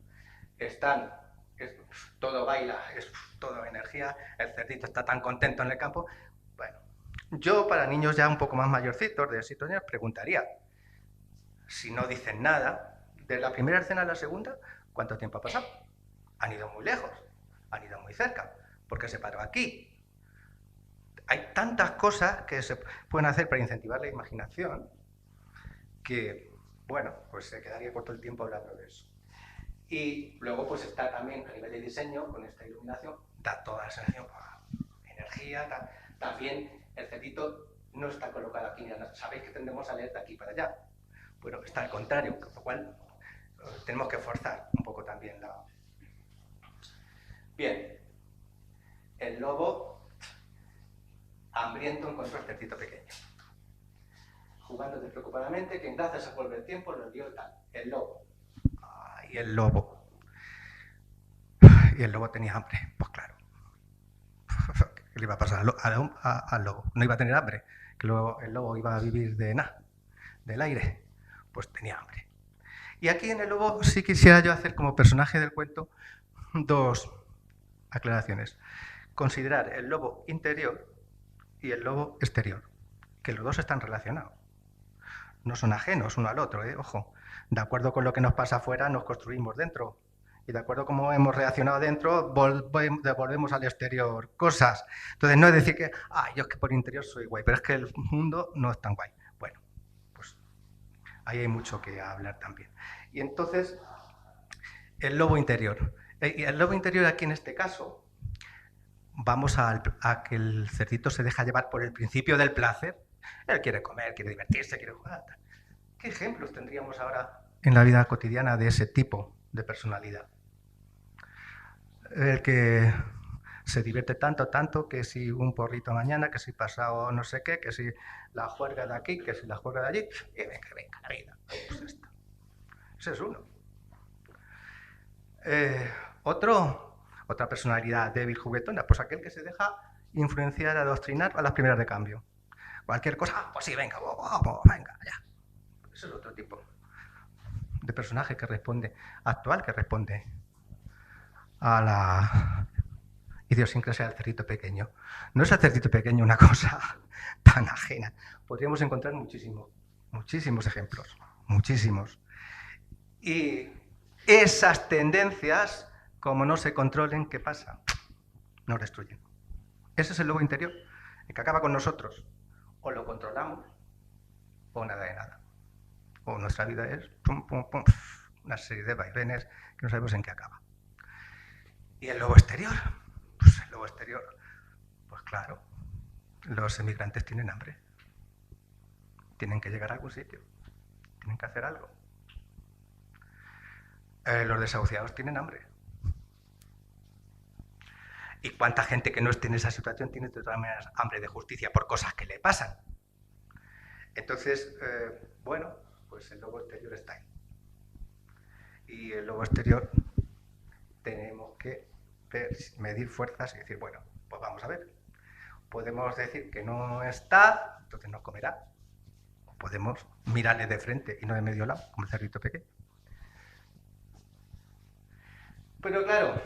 C: todo baila, es todo energía, el cerdito está tan contento en el campo. Bueno, yo para niños ya un poco más mayorcitos, de 7 años, preguntaría, si no dicen nada, de la primera escena a la segunda, ¿cuánto tiempo ha pasado? Han ido muy lejos, han ido muy cerca, ¿por qué se paró aquí? Hay tantas cosas que se pueden hacer para incentivar la imaginación que, bueno, pues se quedaría corto el tiempo hablando de eso. Y luego pues está también a nivel de diseño, con esta iluminación, da toda esa energía, también el cerdito no está colocado aquí, sabéis que tendemos a leer de aquí para allá. Bueno, está al contrario, con lo cual tenemos que forzar un poco también la... Bien, el lobo hambriento encontró al cerdito pequeño. Jugando despreocupadamente, que gracias a volver el tiempo lo dio tal, el lobo. Y el lobo. Y el lobo tenía hambre, pues claro. ¿Qué le iba a pasar al lobo? No iba a tener hambre, que luego el lobo iba a vivir de nada, del aire. Pues tenía hambre. Y aquí en el lobo sí quisiera yo hacer como personaje del cuento 2 aclaraciones. Considerar el lobo interior y el lobo exterior, que los dos están relacionados. No son ajenos uno al otro, ojo. De acuerdo con lo que nos pasa afuera, nos construimos dentro. Y de acuerdo con cómo hemos reaccionado dentro, devolvemos al exterior cosas. Entonces no es decir que, yo es que por interior soy guay, pero es que el mundo no es tan guay. Bueno, pues ahí hay mucho que hablar también. Y entonces, el lobo interior. Y el lobo interior aquí en este caso, vamos a que el cerdito se deja llevar por el principio del placer. Él quiere comer, quiere divertirse, quiere jugar. ¿Qué ejemplos tendríamos ahora en la vida cotidiana de ese tipo de personalidad? El que se divierte tanto que si un porrito mañana, que si pasado no sé qué, que si la juerga de aquí, que si la juerga de allí, y venga, la vida. Pues esto. Ese es uno. Otra personalidad débil, juguetona, pues aquel que se deja influenciar, adoctrinar a las primeras de cambio. Cualquier cosa, pues sí, venga, venga, ya. Ese es otro tipo de personaje que responde, actual, que responde a la idiosincrasia del cerdito pequeño. No es el cerdito pequeño una cosa tan ajena. Podríamos encontrar muchísimos ejemplos, muchísimos. Y esas tendencias, como no se controlen, ¿qué pasa? Nos destruyen. Ese es el lobo interior, el que acaba con nosotros. O lo controlamos, o nada de nada. O nuestra vida es una serie de vaivenes que no sabemos en qué acaba. ¿Y el lobo exterior? Pues el lobo exterior, pues claro, los emigrantes tienen hambre. Tienen que llegar a algún sitio. Tienen que hacer algo. Los desahuciados tienen hambre. ¿Y cuánta gente que no esté en esa situación tiene de todas maneras hambre de justicia por cosas que le pasan? Entonces, bueno, pues el lobo exterior está ahí. Y el lobo exterior tenemos que medir fuerzas y decir, bueno, pues vamos a ver. Podemos decir que no está, entonces no comerá. Podemos mirarle de frente y no de medio lado, como el cerdito pequeño. Pero claro,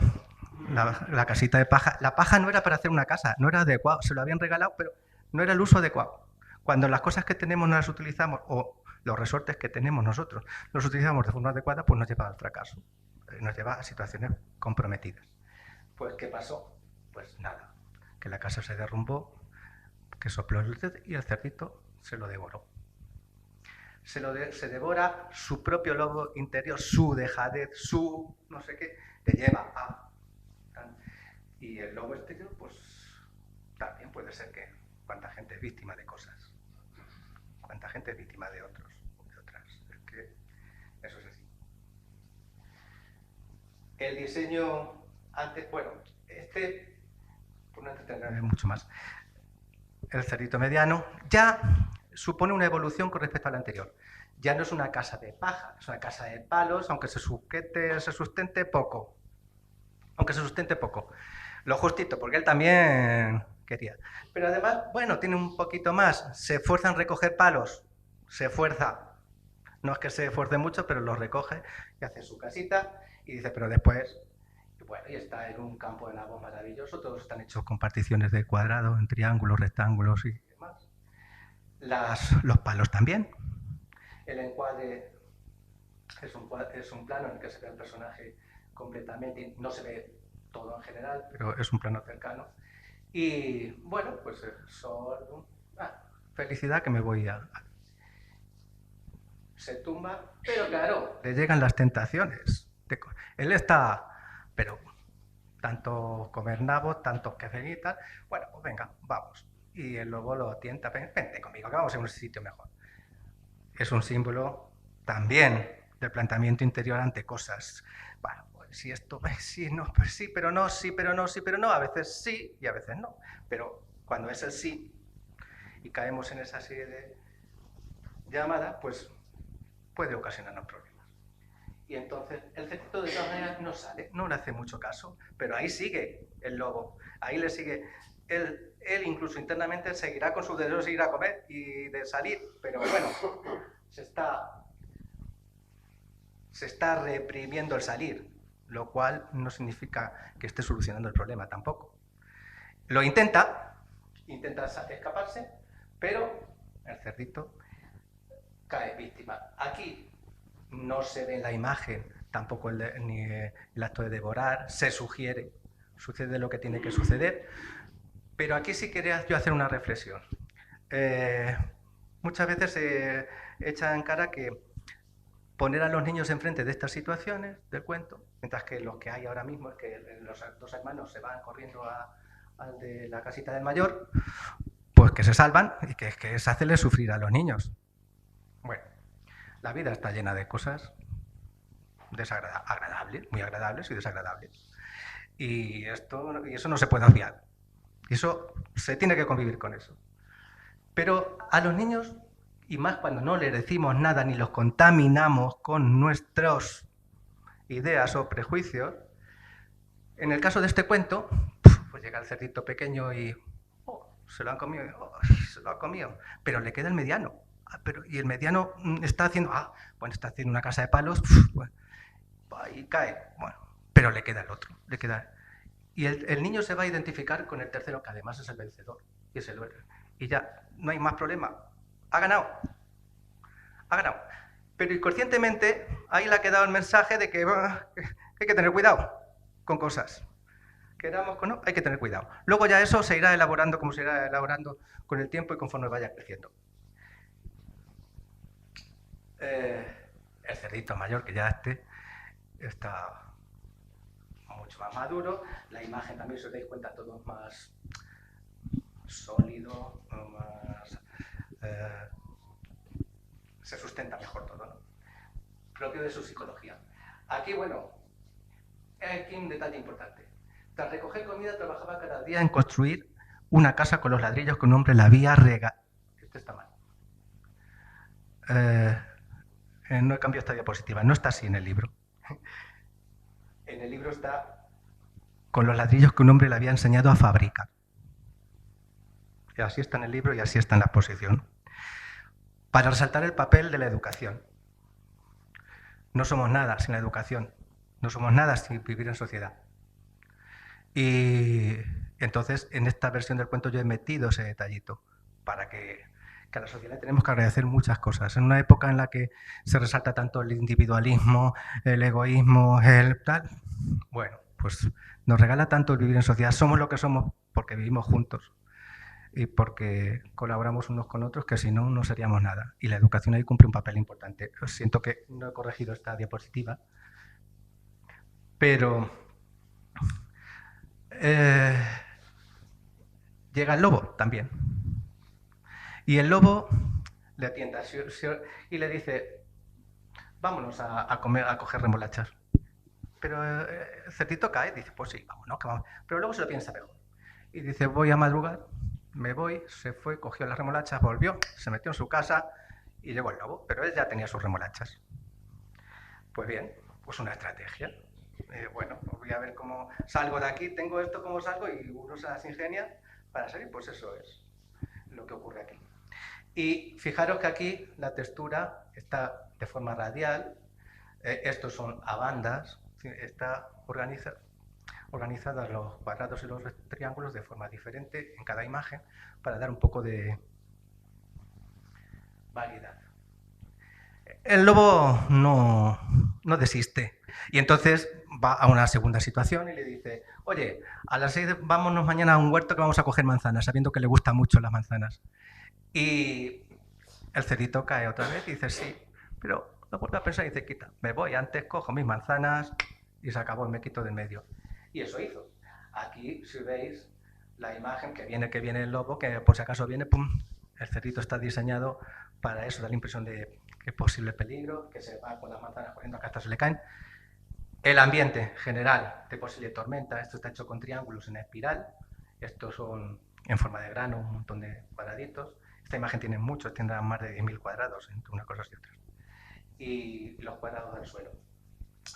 C: la casita de paja, la paja no era para hacer una casa, no era adecuado, se lo habían regalado, pero no era el uso adecuado. Cuando las cosas que tenemos no las utilizamos, o los resortes que tenemos nosotros los utilizamos de forma adecuada, pues nos lleva al fracaso, nos lleva a situaciones comprometidas. Pues, ¿qué pasó? Pues nada, que la casa se derrumbó, que sopló el dedo y el cerdito se lo devoró. Se devora su propio lobo interior, su dejadez, su no sé qué, te lleva a... Y el lobo exterior, pues también puede ser que cuánta gente es víctima de cosas, cuánta gente es víctima de otros, de otras. Es que eso es así. El diseño antes, bueno, por no entretenerme mucho más, el cerdito mediano ya supone una evolución con respecto al anterior. Ya no es una casa de paja, es una casa de palos, aunque se sustente poco. Aunque se sustente poco. Lo justito, porque él también quería. Pero además, bueno, tiene un poquito más. Se esfuerza en recoger palos. Se esfuerza. No es que se esfuerce mucho, pero los recoge y hace su casita. Y dice, pero después... Bueno, y está en un campo de nabos maravilloso. Todos están hechos con particiones de cuadrado, en triángulos, rectángulos y demás. Los palos también. El encuadre es un plano en el que se ve el personaje completamente, no se ve todo en general, pero es un plano cercano. Y bueno, pues son... felicidad que me voy a... Se tumba, pero claro, le llegan las tentaciones. Él está... Pero tanto comer nabos, tantos que felitas, bueno, pues venga, vamos. Y el lobo lo tienta, vente conmigo, que vamos a un sitio mejor. Es un símbolo también del planteamiento interior ante cosas. Bueno, pues si esto, sí, no, pues sí, pero no, sí, pero no, sí, pero no. A veces sí y a veces no. Pero cuando es el sí y caemos en esa serie de llamadas, pues puede ocasionarnos problemas. Y entonces el cerdito de todas maneras no sale, no le hace mucho caso, pero ahí sigue el lobo, ahí le sigue. Él incluso internamente seguirá con sus deseos de ir a comer y de salir, pero bueno, se está reprimiendo el salir, lo cual no significa que esté solucionando el problema tampoco. Lo intenta escaparse, pero el cerdito cae víctima. Aquí no se ve en la imagen tampoco ni el acto de devorar, sucede lo que tiene que suceder, pero aquí sí quería yo hacer una reflexión. Muchas veces se echa en cara que poner a los niños enfrente de estas situaciones del cuento, mientras que lo que hay ahora mismo es que los dos hermanos se van corriendo al de la casita del mayor, pues que se salvan y que es hacerle sufrir a los niños. Bueno, la vida está llena de cosas agradables, muy agradables y desagradables. Y eso no se puede obviar. Y eso se tiene que convivir con eso. Pero a los niños, y más cuando no les decimos nada ni los contaminamos con nuestras ideas o prejuicios, en el caso de este cuento, pues llega el cerdito pequeño y se lo han comido, pero le queda el mediano. Y el mediano está haciendo una casa de palos, y cae, pero le queda el otro, y el niño se va a identificar con el tercero, que además es el vencedor, y ya no hay más problema, ha ganado, pero inconscientemente ahí le ha quedado el mensaje de que hay que tener cuidado con cosas, hay que tener cuidado. Luego ya eso se irá elaborando como se irá elaborando con el tiempo y conforme vaya creciendo. El cerdito mayor, que ya está mucho más maduro, la imagen también, si os dais cuenta, todo más sólido, más se sustenta mejor todo, ¿no? Propio de su psicología. Aquí, aquí un detalle importante. Tras recoger comida, trabajaba cada día en construir una casa con los ladrillos que un hombre la había regado. Esto está mal. No he cambiado esta diapositiva, no está así en el libro. En el libro está con los ladrillos que un hombre le había enseñado a fabricar. Y así está en el libro y así está en la exposición. Para resaltar el papel de la educación. No somos nada sin la educación. No somos nada sin vivir en sociedad. Y entonces, en esta versión del cuento yo he metido ese detallito para que a la sociedad tenemos que agradecer muchas cosas. En una época en la que se resalta tanto el individualismo, el egoísmo, el tal, bueno, pues nos regala tanto el vivir en sociedad. Somos lo que somos porque vivimos juntos y porque colaboramos unos con otros, que si no, no seríamos nada. Y la educación ahí cumple un papel importante. Siento que no he corregido esta diapositiva, pero llega el lobo también. Y el lobo le atienda y le dice, vámonos a coger remolachas. Pero el cerdito cae, dice, pues sí, vámonos, que vamos. Pero luego se lo piensa mejor. Y dice, voy a madrugar, me voy, se fue, cogió las remolachas, volvió, se metió en su casa y llegó el lobo, pero él ya tenía sus remolachas. Pues bien, pues una estrategia. Bueno, voy a ver cómo salgo de aquí, tengo esto, cómo salgo, y uno se las ingenia para salir, pues eso es lo que ocurre aquí. Y fijaros que aquí la textura está de forma radial, estos son a bandas, está organizados los cuadrados y los triángulos de forma diferente en cada imagen para dar un poco de variedad. El lobo no desiste y entonces va a una segunda situación y le dice, oye, a las 6 vámonos mañana a un huerto que vamos a coger manzanas, sabiendo que le gustan mucho las manzanas. Y el cerdito cae otra vez y dice, sí, pero lo vuelve a pensar y dice, quita, me voy, antes cojo mis manzanas y se acabó, me quito del medio. Y eso hizo. Aquí, si veis la imagen que viene el lobo, que por si acaso viene, pum, el cerdito está diseñado para eso, da la impresión de que es posible peligro, que se va con las manzanas corriendo, acá hasta se le caen. El ambiente general de posible tormenta, esto está hecho con triángulos en espiral, estos son en forma de grano, un montón de cuadraditos. Esta imagen tiene muchos, tendrá más de 10.000 cuadrados entre unas cosas y otras. Y los cuadrados del suelo.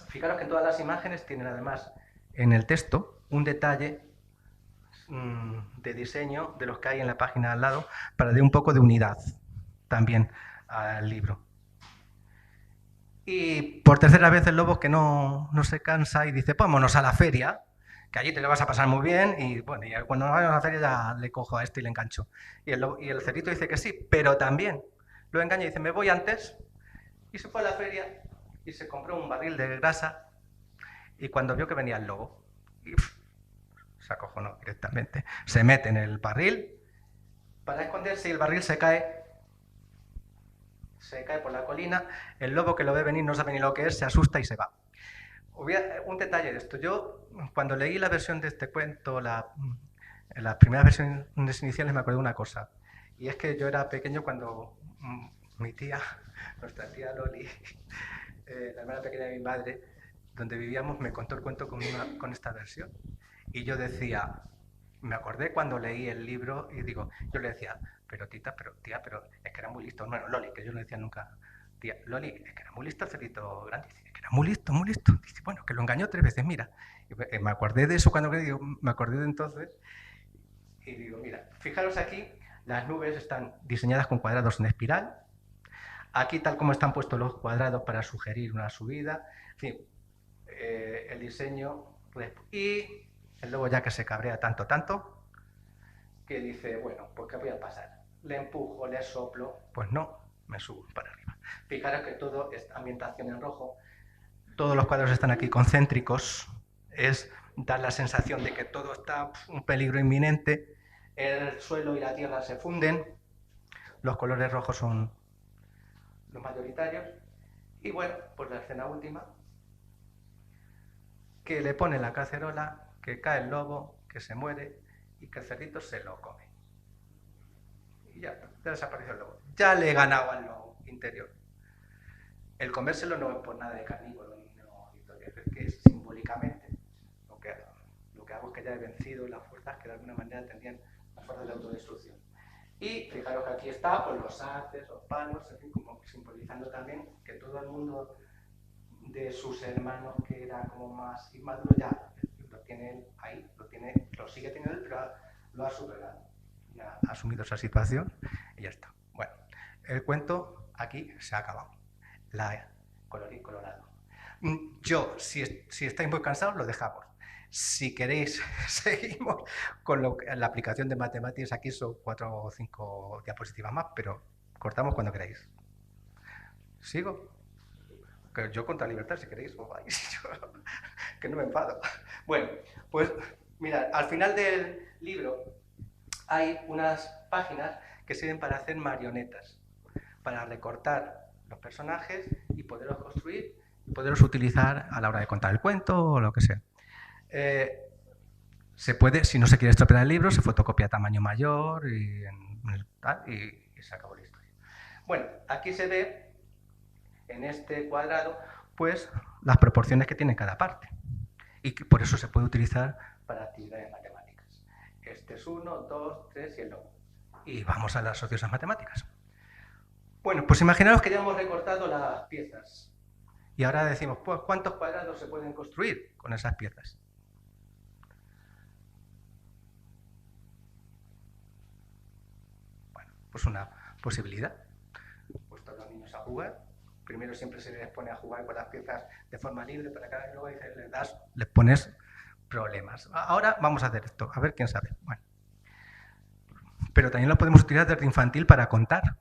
C: Fijaros que todas las imágenes tienen además en el texto un detalle de diseño de los que hay en la página al lado para dar un poco de unidad también al libro. Y por tercera vez el lobo que no se cansa y dice, vámonos a la feria, que allí te lo vas a pasar muy bien, y bueno, y cuando vayamos a la feria ya le cojo a este y le engancho. Y el cerdito dice que sí, pero también lo engaña y dice, me voy antes, y se fue a la feria y se compró un barril de grasa, y cuando vio que venía el lobo, se acojonó directamente. Se mete en el barril para esconderse y el barril se cae por la colina, el lobo que lo ve venir no sabe ni lo que es, se asusta y se va. Un detalle de esto, yo cuando leí la versión de este cuento, las primeras versiones iniciales, me acordé de una cosa, y es que yo era pequeño cuando mi tía, nuestra tía Loli, la hermana pequeña de mi madre, donde vivíamos, me contó el cuento con esta versión. Y yo decía, me acordé cuando leí el libro y digo, yo le decía, pero tía, pero es que era muy listo. Bueno, Loli, que yo no decía nunca, tía, Loli, es que era muy listo el cerdito grande. Dice, es que era muy listo, muy listo. Dice, bueno, que lo engañó 3 veces, mira. Y me acordé de eso cuando digo, me acordé de entonces. Y digo, mira, fijaros aquí, las nubes están diseñadas con cuadrados en espiral. Aquí, tal como están puestos los cuadrados para sugerir una subida. En fin, el diseño. Y el lobo ya que se cabrea tanto, que dice, bueno, pues ¿qué voy a pasar? Le empujo, le soplo, pues no, me subo para arriba. Fijaros que todo es ambientación en rojo, todos los cuadros están aquí concéntricos, es dar la sensación de que todo está un peligro inminente, el suelo y la tierra se funden, los colores rojos son los mayoritarios, y bueno, pues la escena última, que le pone la cacerola, que cae el lobo, que se muere y que el cerdito se lo come. Y ya desapareció el lobo. Ya le he ganado al lobo interior. El comérselo no es por nada de carnívoro, es que simbólicamente lo que hago es que ya he vencido las fuerzas que de alguna manera tendrían las fuerzas de autodestrucción. Y fijaros que aquí está, pues los haces, los palos, en fin, como simbolizando también que todo el mundo de sus hermanos, que era como más inmaduro, ya tiene él ahí, lo sigue teniendo él, pero lo ha superado. Ya ha asumido esa situación y ya está. Bueno, el cuento aquí se ha acabado. Colorín colorado. Yo, si estáis muy cansados, lo dejamos. Si queréis, seguimos con la aplicación de matemáticas. Aquí son 4 o 5 diapositivas más, pero cortamos cuando queráis. ¿Sigo? Que yo contra libertad, si queréis, os vais. Que no me enfado. Bueno, pues mirad, al final del libro hay unas páginas que sirven para hacer marionetas, para recortar los personajes y poderlos construir y poderlos utilizar a la hora de contar el cuento o lo que sea. Se puede, si no se quiere estropear el libro, se fotocopia a tamaño mayor y se acabó la historia. Bueno, aquí se ve en este cuadrado pues las proporciones que tiene cada parte y que por eso se puede utilizar para actividades matemáticas. Este es 1, 2, 3 y el 1. Y vamos a las ociosas matemáticas. Bueno, pues imaginaos que ya hemos recortado las piezas y ahora decimos, pues, ¿cuántos cuadrados se pueden construir con esas piezas? Bueno, pues una posibilidad. Pues todos los niños a jugar. Primero siempre se les pone a jugar con las piezas de forma libre para que luego les pones problemas. Ahora vamos a hacer esto, a ver quién sabe. Bueno. Pero también lo podemos utilizar desde infantil para contar.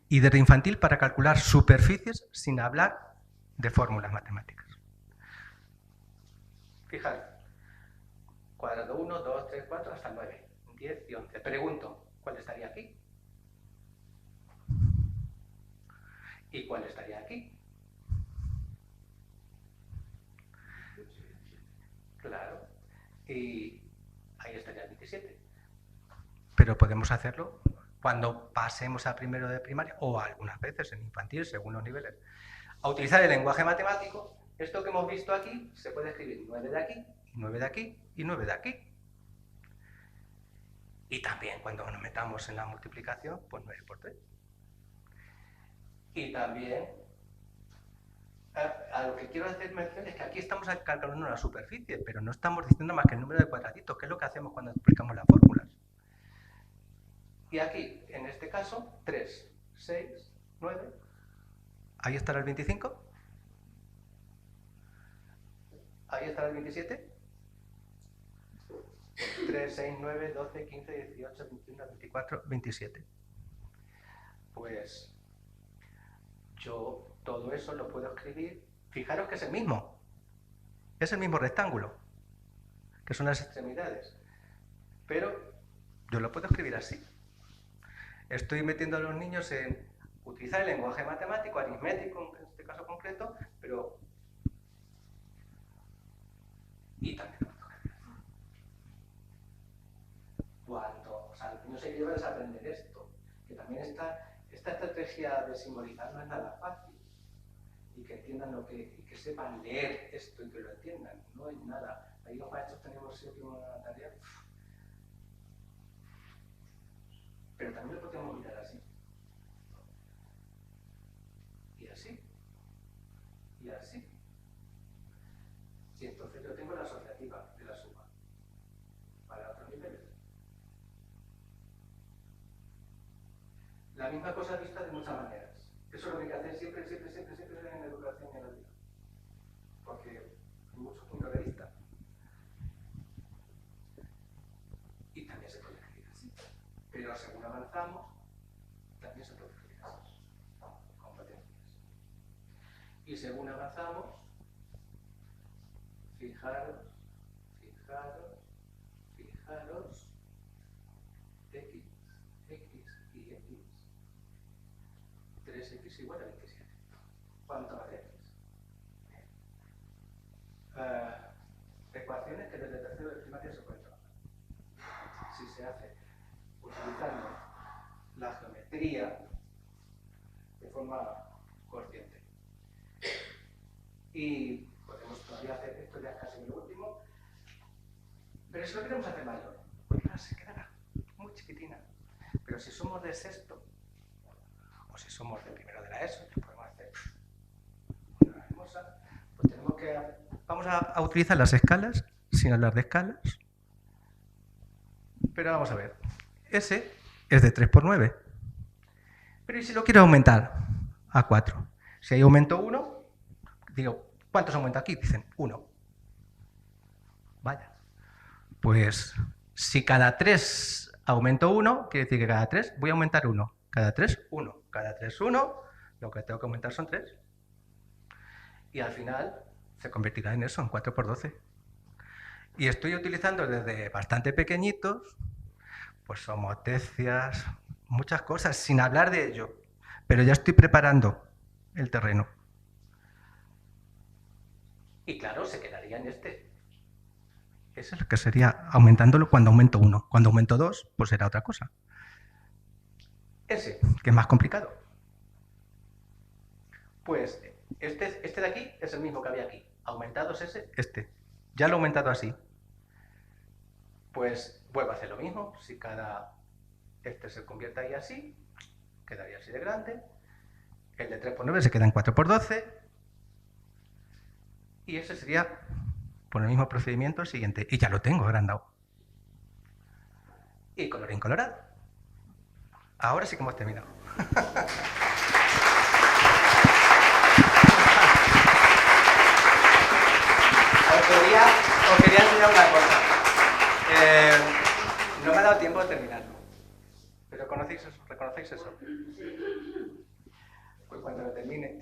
C: Y desde infantil para calcular superficies sin hablar de fórmulas matemáticas. Fijaros, cuadrado 1, 2, 3, 4, hasta 9, 10 y 11. Pregunto, ¿cuál estaría aquí? ¿Y cuál estaría aquí? Claro, y ahí estaría el 27. Pero podemos hacerlo cuando pasemos a primero de primaria o algunas veces en infantil, según los niveles. A utilizar el lenguaje matemático, esto que hemos visto aquí, se puede escribir 9 de aquí, 9 de aquí y 9 de aquí. Y también cuando nos metamos en la multiplicación, pues 9 por 3. Y también, a lo que quiero hacer mención es que aquí estamos calculando la superficie, pero no estamos diciendo más que el número de cuadraditos, que es lo que hacemos cuando explicamos las fórmulas. Y aquí, en este caso, 3, 6, 9. Ahí estará el 25. Ahí estará el 27. 3, 6, 9, 12, 15, 18, 21, 24, 27. Pues yo todo eso lo puedo escribir. Fijaros que es el mismo. Es el mismo rectángulo, que son las extremidades. Pero yo lo puedo escribir así. Estoy metiendo a los niños en utilizar el lenguaje matemático, aritmético en este caso concreto, pero... Y también cuando los niños se llevan a aprender esto, que también esta estrategia de simbolizar no es nada fácil, y que entiendan y que sepan leer esto y que lo entiendan, no es nada. Ahí los maestros tenemos siempre una tarea, pero también lo podemos mirar así. Y así. Y así. Y entonces yo tengo la asociativa de la suma para otros niveles. La misma cosa vista de muchas maneras. Eso es lo que hay que hacer siempre en la educación y en la vida. Porque hay muchos puntos de vista. Y también se puede escribir así. Pero según avanzamos, también se puede escribir así. Competencias. Y según avanzamos, fijaros, x y x. 3x igual a 27. ¿Cuánto vale x? Ecuaciones que desde tercero de primaria se pueden trabajar. Si se hace utilizando la geometría de forma consciente. Y podemos todavía hacer, esto ya es casi lo último, pero eso lo queremos hacer mayor, porque ahora se quedará muy chiquitina. Pero si somos de sexto, o si somos de primero de la ESO, que podemos hacer una hermosa, pues tenemos que... Vamos a utilizar las escalas sin hablar de escalas. Pero vamos a ver. Ese es de 3 por 9. Pero ¿y si lo quiero aumentar a 4? Si ahí aumento 1, digo, ¿cuántos aumento aquí? Dicen 1. Vaya. Pues si cada 3 aumento 1, quiere decir que cada 3 voy a aumentar 1. Cada 3, 1. Cada 3, 1. Lo que tengo que aumentar son 3. Y al final se convertirá en eso, en 4 por 12. Y estoy utilizando desde bastante pequeñitos, pues homotecias, muchas cosas, sin hablar de ello. Pero ya estoy preparando el terreno. Y claro, se quedaría en este. Eso es lo que sería aumentándolo cuando aumento 1. Cuando aumento 2, pues será otra cosa. Ese, que es más complicado. Pues este de aquí es el mismo que había aquí. Aumentado es ese, este. Ya lo he aumentado así. Pues vuelvo a hacer lo mismo. Si este se convierte ahí así, quedaría así de grande. El de 3 por 9 se queda en 4 por 12. Y ese sería, por el mismo procedimiento, el siguiente. Y ya lo tengo agrandado. Y colorín colorado. Ahora sí que hemos terminado. Os quería enseñar una cosa. No me ha dado tiempo de terminarlo. ¿Pero reconocéis eso? Pues cuando lo termine,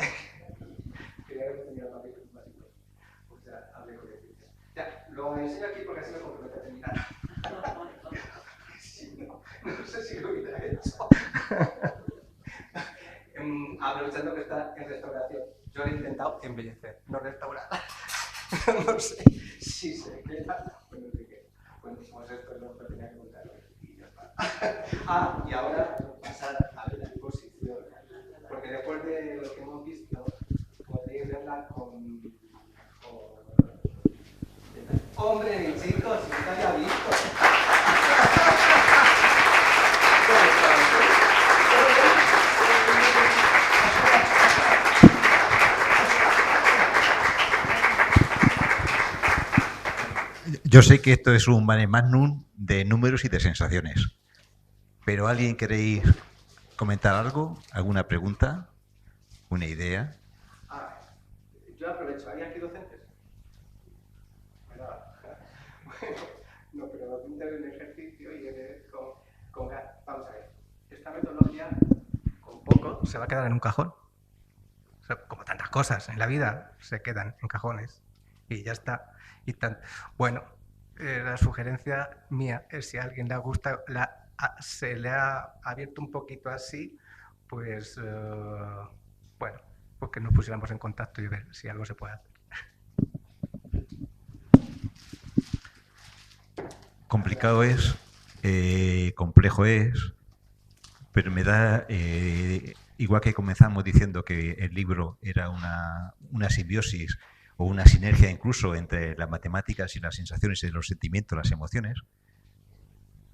C: quería haber terminado el papel básico. O sea, hablé con el ya, lo enseño aquí porque así me comprometo a terminar. Si no, no sé si lo hubiera hecho. Aprovechando que está en restauración, yo lo he intentado embellecer, no restaurar. No sé si se queda. Bueno, sí que. Bueno, pues esto es lo que tenía que contar. Y ya está. Y ahora pasar a la exposición. Porque después de lo que hemos visto, podéis verla con... ¡Hombre, mis chicos! ¡Si está ya visto!
B: Yo sé que esto es un mare magnum de números y de sensaciones, pero ¿alguien queréis comentar algo? ¿Alguna pregunta? ¿Una idea?
C: Yo aprovecho. ¿Hay aquí docentes? Bueno, no, pero docentes en ejercicio y con... Vamos a ver. Esta metodología, con poco, se va a quedar en un cajón. O sea, como tantas cosas en la vida, se quedan en cajones. Y ya está. Bueno, la sugerencia mía es si a alguien le gusta, se le ha abierto un poquito así, pues, bueno, pues que nos pusiéramos en contacto y ver si algo se puede hacer.
B: Complicado es, complejo es, pero me da, igual que comenzamos diciendo que el libro era una simbiosis o una sinergia incluso entre las matemáticas y las sensaciones y los sentimientos, las emociones,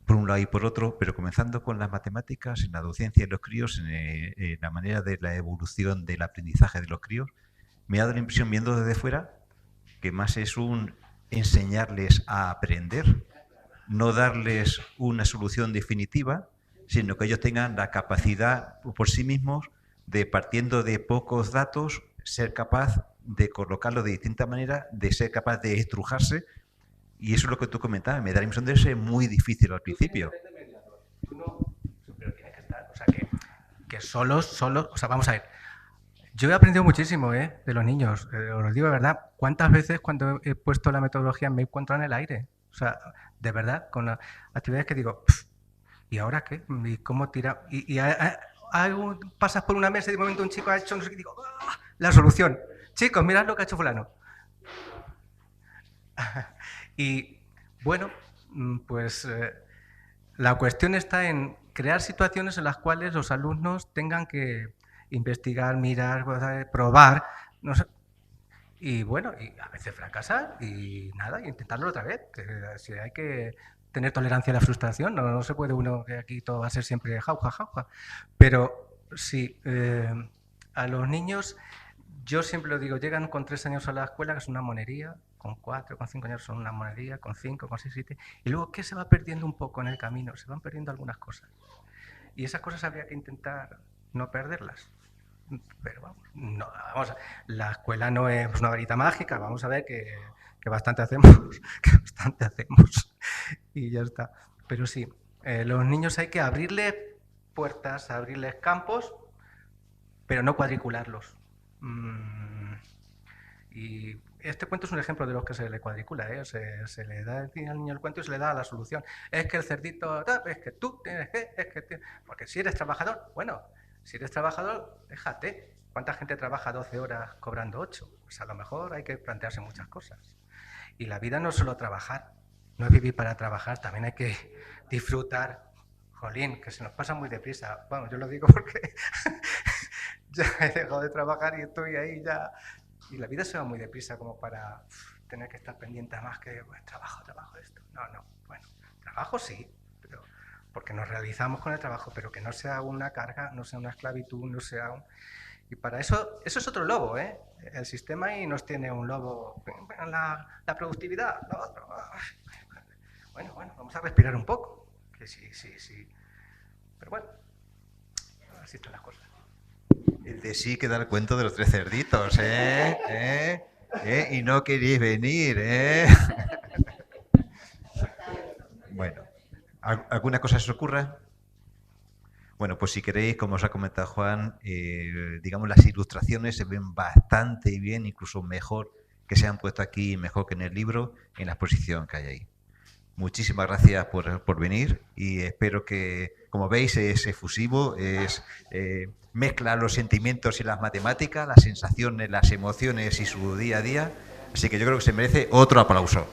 B: por un lado y por otro, pero comenzando con las matemáticas, en la docencia de los críos, en la manera de la evolución del aprendizaje de los críos, me ha dado la impresión, viendo desde fuera, que más es un enseñarles a aprender, no darles una solución definitiva, sino que ellos tengan la capacidad por sí mismos de, partiendo de pocos datos, ser capaz de colocarlo de distinta manera, de ser capaz de estrujarse, y eso es lo que tú comentabas, me da la impresión de ser muy difícil al principio.
C: Tú no, pero tienes que estar, o sea, que solos, o sea, vamos a ver, yo he aprendido muchísimo de los niños, os digo de verdad, cuántas veces cuando he puesto la metodología me he encontrado en el aire, o sea, de verdad, con las actividades que digo, ¿y ahora qué? ¿Y cómo tira? Pasas por una mesa y de momento un chico ha hecho no sé qué, digo, ¡ah! La solución. Chicos, mirad lo que ha hecho fulano. Y bueno, pues la cuestión está en crear situaciones en las cuales los alumnos tengan que investigar, mirar, probar, no sé, y bueno, y a veces fracasar y nada, y intentarlo otra vez. Que si hay que tener tolerancia a la frustración, no se puede uno que aquí todo va a ser siempre jauja, jauja. Pero sí, a los niños, yo siempre lo digo, llegan con 3 años a la escuela, que es una monería, con 4, con 5 años son una monedilla, con 5, con 6, 7. Y luego, ¿qué se va perdiendo un poco en el camino? Se van perdiendo algunas cosas. Y esas cosas habría que intentar no perderlas. Pero vamos, no, vamos, la escuela no es una varita mágica, vamos a ver que bastante hacemos, y ya está. Pero sí, los niños hay que abrirles puertas, abrirles campos, pero no cuadricularlos. Y este cuento es un ejemplo de los que se le cuadricula, ¿eh? Se le da al niño el cuento y se le da la solución. Es que el cerdito, es que tú tienes que, porque si eres trabajador, bueno, si eres trabajador, déjate. ¿Cuánta gente trabaja 12 horas cobrando 8? Pues a lo mejor hay que plantearse muchas cosas. Y la vida no es solo trabajar, no es vivir para trabajar, también hay que disfrutar. Jolín, que se nos pasa muy deprisa. Bueno, yo lo digo porque ya he dejado de trabajar y estoy ahí ya. Y la vida se va muy deprisa como para tener que estar pendiente a más que bueno, trabajo esto. No, bueno, trabajo sí, pero porque nos realizamos con el trabajo, pero que no sea una carga, no sea una esclavitud, no sea un... Y para eso es otro lobo, ¿eh? El sistema ahí nos tiene un lobo, la productividad, lo otro. Bueno, vamos a respirar un poco, que sí. Pero bueno, así están las cosas.
B: El de sí que da el cuento de los 3 cerditos, ¿eh? Y no queréis venir, ¿eh? Bueno, ¿alguna cosa se os ocurra? Bueno, pues si queréis, como os ha comentado Juan, digamos las ilustraciones se ven bastante bien, incluso mejor que se han puesto aquí, mejor que en el libro, en la exposición que hay ahí. Muchísimas gracias por venir y espero que, como veis, es efusivo, mezcla los sentimientos y las matemáticas, las sensaciones, las emociones y su día a día. Así que yo creo que se merece otro aplauso.